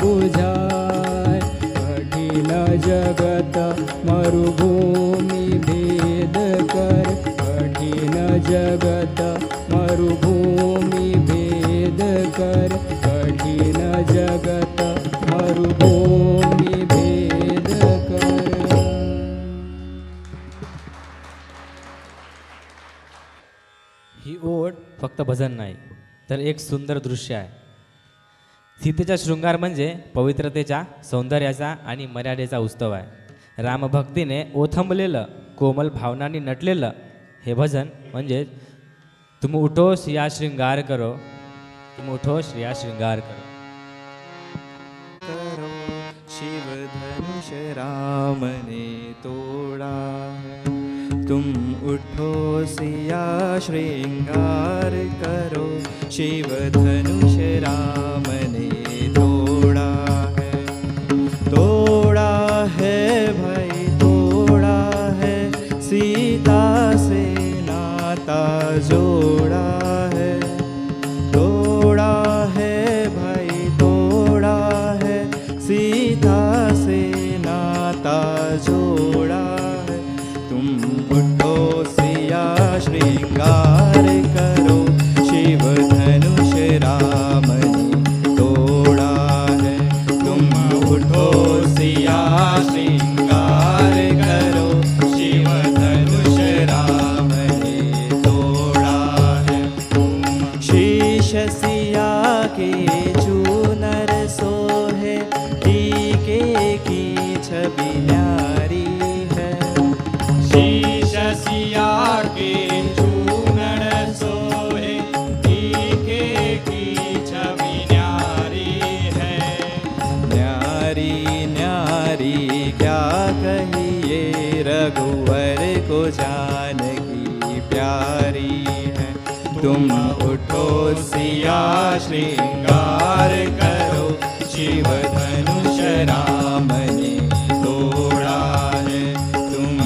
बुझाए कठिन जगत मरुभूमि भेद कर कठिन जगत मरुभूमि भेद कर कठिन जगत मरुभूमि भेद कर ही ओढ फक्त भजन नाही तर एक सुंदर दृश्य आहे. सीतेचा शृंगार म्हणजे पवित्रतेच्या सौंदर्याचा आणि मर्यादेचा उत्सव आहे. रामभक्तीने ओथंबलेलं कोमल भावनांनी नटलेलं हे भजन म्हणजे तुम उठो श्रिया श्रृंगार करो तुम उठो श्रिया श्रृंगार करो. करो शिव धनुष राम ने तोड़ा है तुम उठो सिया श्रृंगार करो शिव धनुष राम ने तोड़ा है भाई तोड़ा है सीता से नाता जोड़ा है तोड़ा है भाई तोड़ा है सीता से न्यारी न्यारी क्या कहिए, रघुवर को जानकी प्यारी है। तुम उठो सिया श्रृंगार करो, शिव धनुष राम ने तोड़ा है। तुम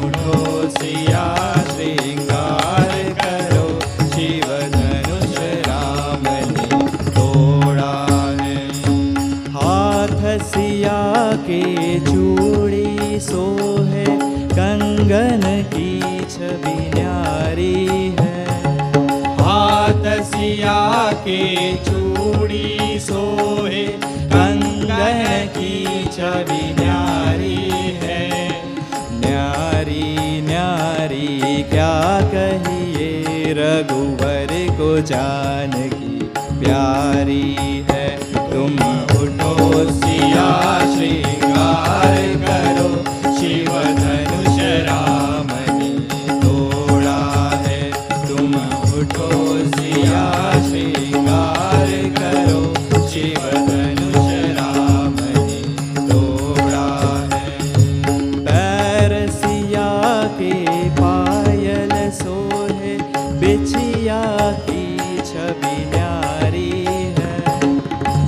उठो सिया श्रृंगार करो, शिव धनुष राम ने तोड़ा है। हाथ सिया के चूड़ी सोहे, कंगन की छवि न्यारी है। हाथ सिया के चूड़ी सोहे, कंगन की छवि न्यारी है। न्यारी न्यारी क्या कहिए, रघुवर को जानकी प्यारी है। तुम उठो सिया श्रृंगार करो, शिव धनुष राम ने तोड़ा है। तुम उठो सिया श्रृंगार करो, शिव धनुष राम ने तोड़ा है। पैर सिया के पायल सोहे, बिछिया की छवि न्यारी है।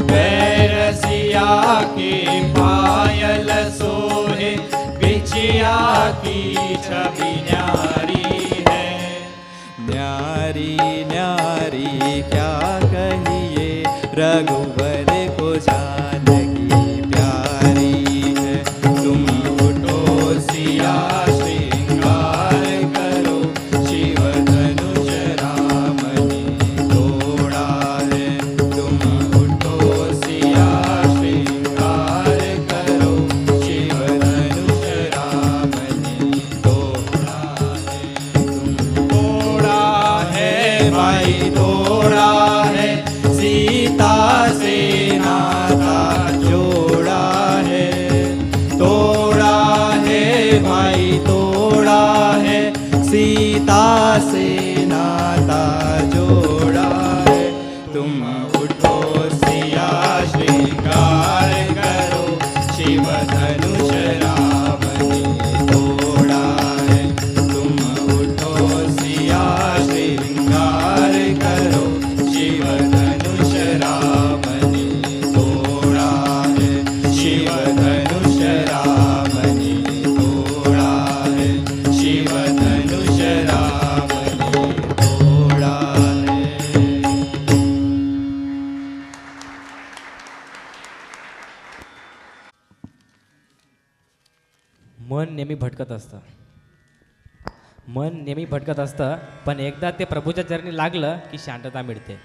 पैर सिया के पायल सोहे, बिछिया की छवि न्यारी है। न्यारी न्यारी क्या कहिए, रघुवर को जानकी प्यारी है। तुम उठो सिया श्रृंगार करो, शिव धनुष राम ने तोड़ा है। तुम उठो सिया श्रृंगार करो, शिव धनुष राम ने तोड़ा है। तोड़ा है भाई तोड़ा है, सीता से नाता जोड़ा है। तोड़ा है भाई तोड़ा है, सीता से नाता जोड़ा है। तुम उठो सिया श्रृंगार करो, शिव धनुष राम ने तोड़ा है। तुम उठो सिया श्रृंगार करो, शिव धनुष राम ने तोड़ा है। शिव धनुष राम ने तोड़ा है। शिव धनुष राम ने तोड़ा है। मन नेहमी भटकत असतं, मन नेहमी भटकत असतं, पण एकदा ते प्रभूच्या चरणी लागलं की शांतता मिळते.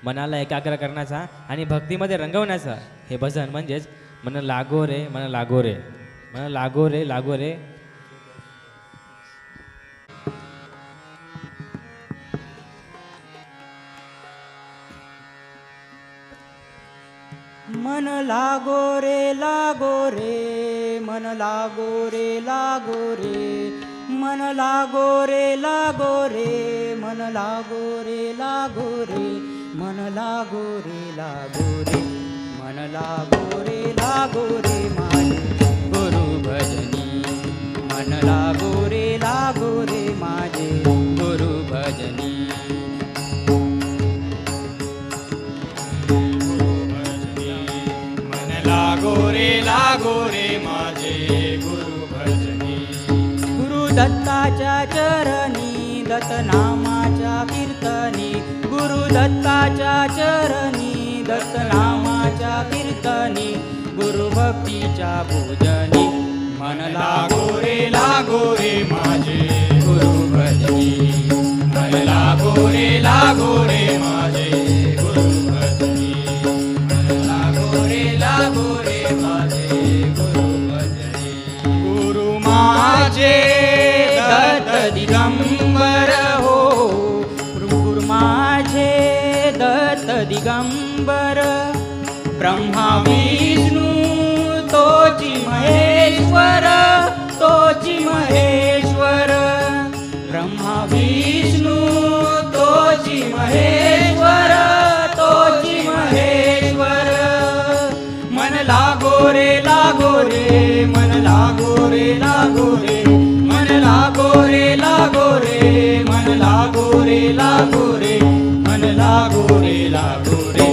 मनाला एकाग्र करण्याचा आणि भक्तीमध्ये रंगवण्याचा हे भजन म्हणजेच मन लागो रे मन लागो रे, मन लागो रे लागो रे. मन लागो रे लागो रे, मन लागो रे लागो रे, मन लागो रे लागो रे, मन लागो रे लागो रे, मन लागो रे लागो रे, मन लागो रे लागो रे माझे गुरु भजनी. मन लागो रे माझे गुरु भजनी. लागो रे माझे गुरु भजनी. गुरु दत्ताच्या चरणी दत्त नामाच्या कीर्तनी, गुरु दत्ताच्या चरणी दत्त नामाच्या कीर्तनी, गुरु भक्तीच्या पूजनी. मन लागो रे माझे गुरु भजनी. मन लागो रे माझे गुरु भजनी. मन लागो रे माझे गुरु भजनी. गुरु माझे दत्त दिगंबर हो, गुरु माझे दत्त दिगंबर. ब्रह्मा विष्णू तोची महेश्वर, तोची महेश्वर. ब्रह्मा विष्णू तोची महेश्वर, तोची महेश्वर. मन लागो रे लागो रे मन लागो रे लागो रे मन लागो रे लागो रे मन लागो रे लागो रे मन लागो रे लागो रे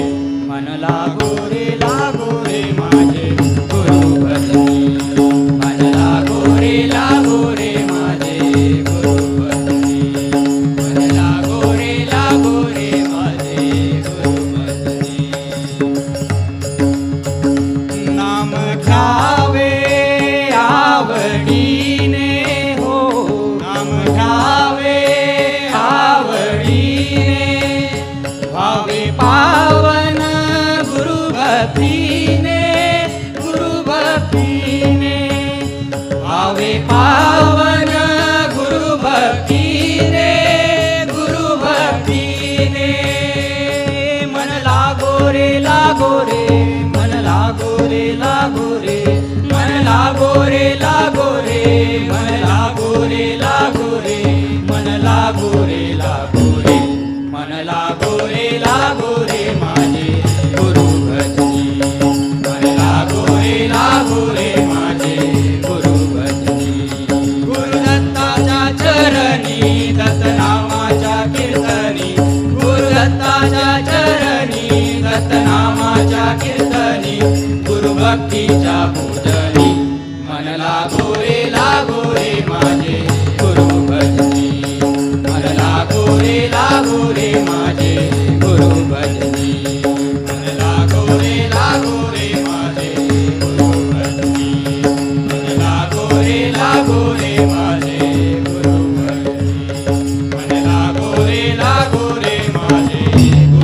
मन लागो रे लागो रे माझे गुरु भजनी मन लागो रे माझे गुरु भजनी मन लागो रे माझे गुरु भजनी नाम घ्यावे आवडीने हो नाम घ्यावे आवडीने व्हावे पावन गुरु भक्तीने व्हावे पावन गुरु भक्तीने मन लागो रे लागो रे मन लागो रे लागो रे मन लागो रे लागो रे मन लागो रे लागो रे मन लागो रे लागो रे मन लागो रे लागो रे माझे गुरु भजनी मन लागो रे माझे गुरु भजनी गुरु दत्ताच्या चरणी दत्तनामाच्या कीर्तनी गुरु दत्ताच्या चरणी दत्तनामाच्या कीर्तनी गुरु भक्तीच्या पूजनी मन लागो रे माझे गुरु भजनी मन लागो रे माझे गुरु भजनी मन लागो रे माझे गुरु भजनी मन लागो रे माझे गुरु भजनी मन लागो रे माझे गुरु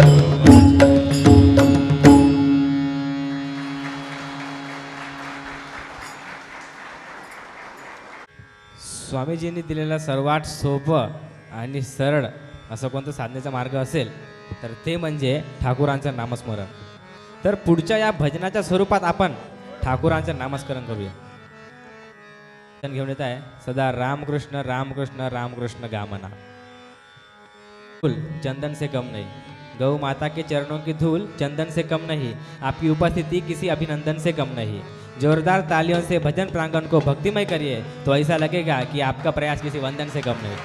स्वामीजींनी दिलेला सर्वात सोपं आणि सरळ असं कोणतं साधनेचा मार्ग असेल तर ते म्हणजे ठाकूरांचं नामस्मरण. तर पुढच्या या भजनाच्या स्वरूपात आपण ठाकूरांचं नामस्मरण करूया. घेऊन येत आहे सदा रामकृष्ण रामकृष्ण रामकृष्ण गामना. धूल चंदन से कम नहीं, गौ माता के चरणों की धूल चंदन से कम नहीं, आपकी उपस्थिति किसी अभिनंदन से कम नहीं. जोरदार तालियों से भजन प्रांगण को भक्तिमय करिए तो ऐसा लगेगा कि आपका प्रयास किसी वंदन से कम नहीं.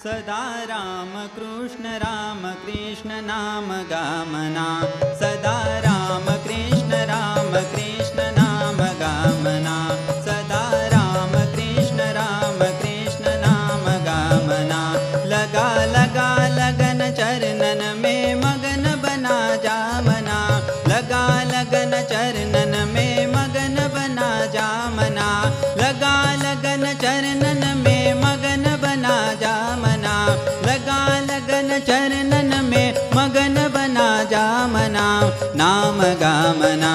सदा राम कृष्ण नाम गामना, सदा राम कृष्ण नाम गामना, सदा राम कृष्ण नाम गामना. लगा लगा लगन चरणन में मगन बना जामना, लगा लगन चरणन में मगन बना जामना, लगा लगन चरणन में मगन बना जामना, लगा लगन चरणन में मगन बना जामना. नाम गामना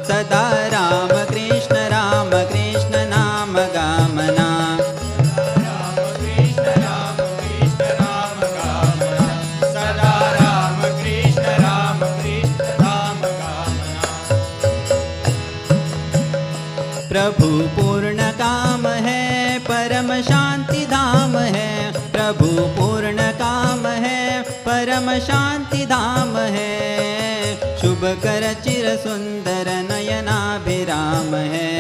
सदा राम कृष्ण नाम गामना, राम कृष्ण नाम गामना, सदा राम कृष्ण नाम गामना. प्रभु पूर्ण काम है परम शांति धाम है, प्रभु पूर्ण काम है परम शांति धाम है. शुभ कर चिर सुंदर नयनाभिराम है,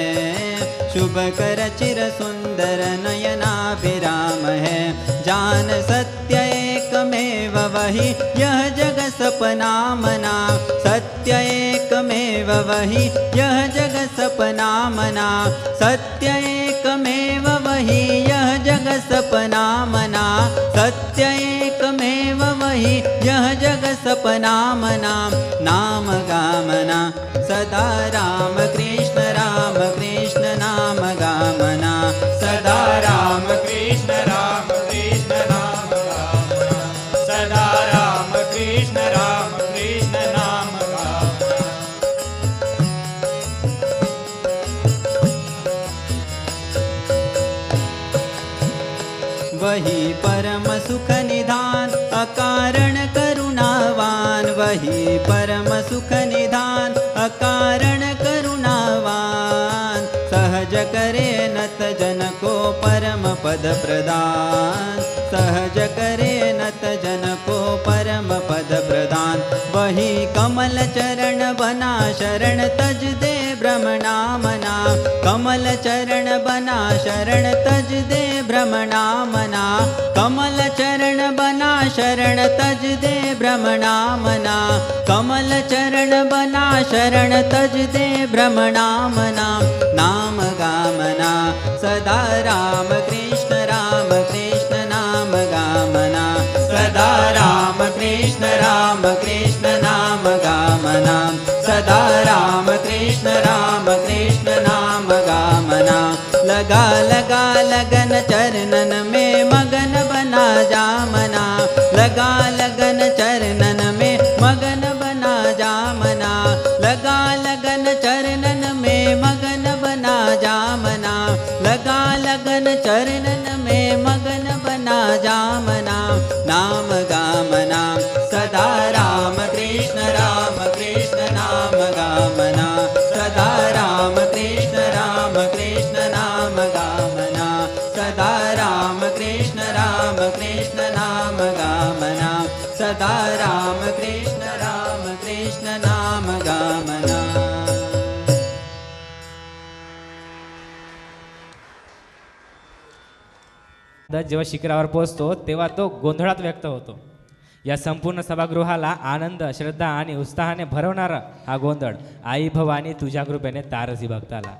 शुभ कर चिर सुंदर नयनाभिराम है. जान सत्य एकमेव वही यह जग सपना मना, सत्य एकमेव वही यह जग सपना मना, सत्य एकमेव वही यह जग सपना मना, सत्य एकमेव वही यह जग सपना मना. नाम गामना सदा राम कृष्ण नाम गामना, सदा राम कृष्ण नाम गामना, सदा राम कृष्ण नाम गामना. वही परम सुख निधान अकारण करुणावान, वही परम सुख निधान अकारण करुणावान. सहज करे नत जन को परम पद प्रदान, सहज करे नत जन को परम पद प्रदान। वही कमल चरण बना शरण तज दे भ्रमणा मना, कमल चरण बना शरण तज दे भ्रमणा मना, कमल चरण बना शरण तज दे भ्रमणा मना, कमल चरण बना शरण तज दे भ्रमणा मना। नाम गामना सदा राम कृष्ण नाम गामना, सदा राम कृष्ण नाम गामना, सदा राम कृष्ण नाम गामना। लगा लगा लगन चरणन में मगन बना जामना, लगा लगन चरणन में मगन बना जामना, लगा लगन चरणन में मगन बना जामना, लगा लगन चरणन में मगन बना जामना। नाम गामना सदा राम कृष्ण नाम गामना, सदा राम कृष्ण नाम गामना, सदा राम कृष्ण नाम गामना, सदा राम कृष्ण नाम गामना। जेव्हा शिखरावर पोहोचतो तेव्हा तो गोंधळात व्यक्त होतो. या संपूर्ण सभागृहाला आनंद, श्रद्धा आणि उत्साहाने भरवणारा हा गोंधळ आई भवानी तुझ्या कृपेने तारसी भक्ताला.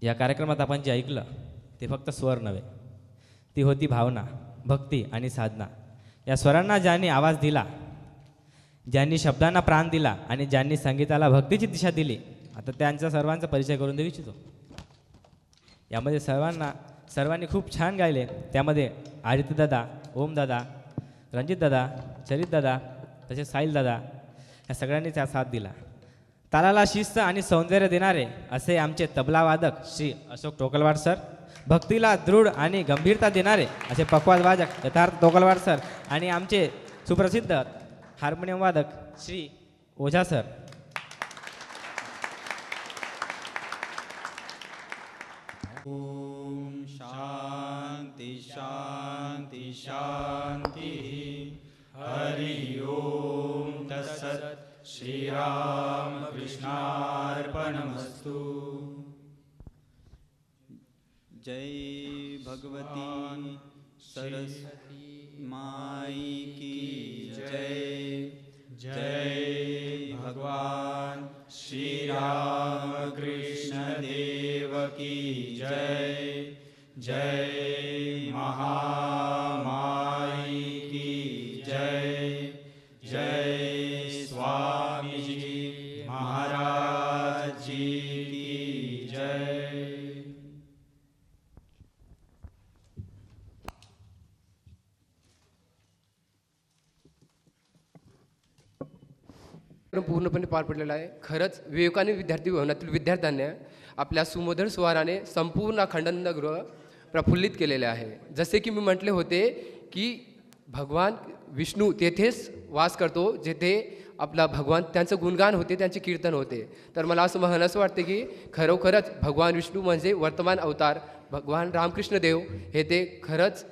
या कार्यक्रमात आपण जे ऐकलं ते फक्त स्वर नव्हे, ती होती भावना, भक्ती आणि साधना या स्वरांना ज्यांनी आवाज दिला, ज्यांनी शब्दांना प्राण दिला आणि ज्यांनी संगीताला भक्तीची दिशा दिली, आता त्यांचा सर्वांचा परिचय करून देऊ इच्छितो. यामध्ये सर्वांनी खूप छान गायले. त्यामध्ये आदित्यदादा, ओमदादा, रणजितदादा, चरितदादा तसेच साहिलदादा या सगळ्यांनी त्या साथ दिला. तालाला शिस्त आणि सौंदर्य देणारे असे आमचे तबलावादक श्री अशोक टोकलवाड सर, भक्तीला दृढ आणि गंभीरता देणारे असे पखवाज वादक यथार्थ टोकलवाड सर आणि आमचे सुप्रसिद्ध हार्मोनियम वादक श्री ओझा सर. ओम शांति शांति शांति. हरि ओम तत्सत्. श्री राम कृष्णार्पणमस्तु. जय भगवती सरस्वती माई की जय. जय भगवान श्री राम कृष्ण देव की जय. जय महामाई की जय. जय स्वामी जी महाराज जी की जय. पूर्णपणे पार पडलेला आहे. खरंच विवेकानंद विद्यार्थी भवनातील विद्यार्थ्यांनी आपल्या सुमधुर स्वराने संपूर्ण अखंडानंदगृह प्रफुल्लित केलेले आहे. जसे की मी म्हटले होते की भगवान विष्णू तेथेच वास करतो जेथे आपला भगवान त्यांचं गुणगान होते, त्यांचे कीर्तन होते. तर मला असं म्हणायचं वाटते की खरोखरच भगवान विष्णू म्हणजे वर्तमान अवतार भगवान रामकृष्ण देव हे ते खरंच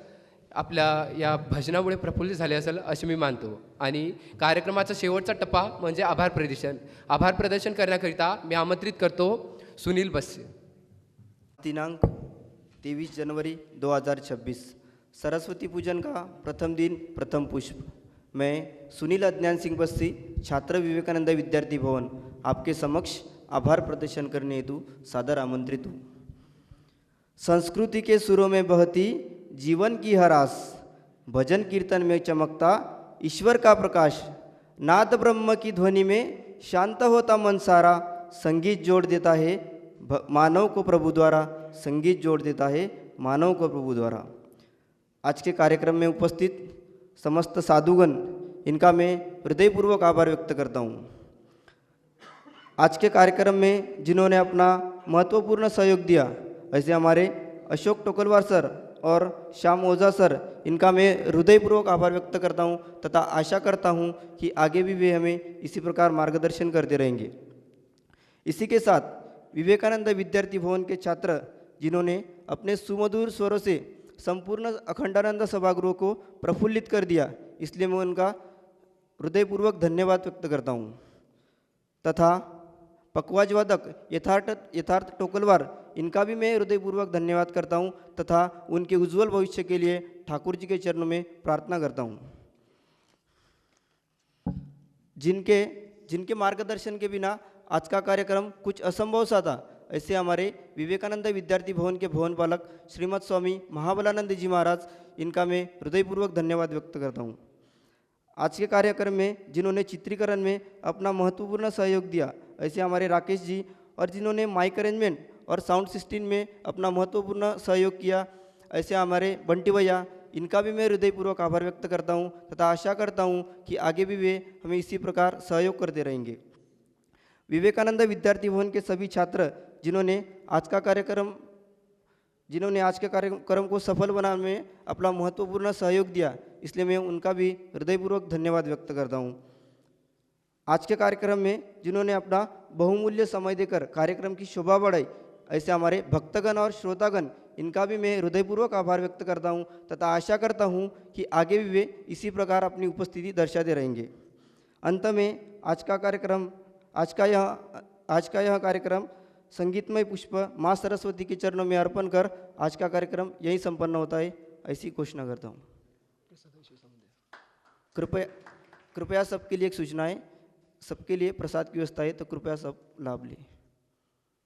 आपल्या या भजनामुळे प्रफुल्लित झाले असेल असे मी मानतो. आणि कार्यक्रमाचा शेवटचा टप्पा म्हणजे आभार प्रदर्शन. आभार प्रदर्शन करण्याकरिता मी आमंत्रित करतो सुनील बस्से. दिनांक 23 जनवरी 2026 सरस्वती पूजन का प्रथम दिन प्रथम पुष्प. मैं सुनील अज्ञान सिंह बस्सी, छात्र विवेकानंद विद्यार्थी भवन, आपके समक्ष आभार प्रदर्शन करने हेतु सादर आमंत्रित हूँ. संस्कृति के सुरों में बहती जीवन की हर आस, भजन कीर्तन में चमकता ईश्वर का प्रकाश, नाद ब्रह्म की ध्वनि में शांत होता मन सारा, संगीत जोड़ देता है मानव को प्रभु द्वारा, संगीत जोड़ देता है मानव को प्रभु द्वारा. आज के कार्यक्रम में उपस्थित समस्त साधुगण, इनका मैं हृदयपूर्वक आभार व्यक्त करता हूँ. आज के कार्यक्रम में जिन्होंने अपना महत्वपूर्ण सहयोग दिया, ऐसे हमारे अशोक टोकलवार सर और श्याम ओझा सर, इनका मैं हृदयपूर्वक आभार व्यक्त करता हूँ तथा आशा करता हूँ कि आगे भी वे हमें इसी प्रकार मार्गदर्शन करते रहेंगे. इसी के साथ विवेकानंद विद्यार्थी भवन के छात्र जिन्होंने अपने सुमधुर स्वरों से संपूर्ण अखंडानंद सभागृह को प्रफुल्लित कर दिया, इसलिए मैं उनका हृदयपूर्वक धन्यवाद व्यक्त करता हूँ. तथा पखवाज वादक यथार्थ टोकलवार, इनका भी मैं हृदयपूर्वक धन्यवाद करता हूँ तथा उनके उज्जवल भविष्य के लिए ठाकुर जी के चरणों में प्रार्थना करता हूँ. जिनके मार्गदर्शन के बिना आज का कार्यक्रम कुछ असंभव सा था, ऐसे हमारे विवेकानंद विद्यार्थी भवन के भवन पालक श्रीमद स्वामी महाबलानंद जी महाराज, इनका मैं हृदयपूर्वक धन्यवाद व्यक्त करता हूँ. आज के कार्यक्रम में जिन्होंने चित्रीकरण में अपना महत्वपूर्ण सहयोग दिया, ऐसे हमारे राकेश जी, और जिन्होंने माइक अरेंजमेंट और साउंड सिस्टम में अपना महत्वपूर्ण सहयोग किया, ऐसे हमारे बंटी भैया, इनका भी मैं हृदयपूर्वक आभार व्यक्त करता हूँ तथा आशा करता हूँ कि आगे भी वे हमें इसी प्रकार सहयोग करते रहेंगे. विवेकानंद विद्यार्थी भवन के सभी छात्र जिन्होंने आज के कार्यक्रम को सफल बनाने में अपना महत्वपूर्ण सहयोग दिया, इसलिए मैं उनका भी हृदयपूर्वक धन्यवाद व्यक्त करता हूँ. आज के कार्यक्रम में जिन्होंने अपना बहुमूल्य समय देकर कार्यक्रम की शोभा बढ़ाई, ऐसे हमारे भक्तगण और श्रोतागण, इनका भी मैं हृदयपूर्वक आभार व्यक्त करता हूँ तथा आशा करता हूँ कि आगे भी वे इसी प्रकार अपनी उपस्थिति दर्शाते रहेंगे. अंत में आज का यह कार्यक्रम संगीतमय पुष्प माँ सरस्वती के चरणों में अर्पण कर आज का कार्यक्रम यही संपन्न होता है, ऐसी घोषणा करता हूँ. कृपया सबके लिए एक सूचना है, सबके लिए प्रसाद की व्यवस्था है, तो कृपया सब लाभ लें.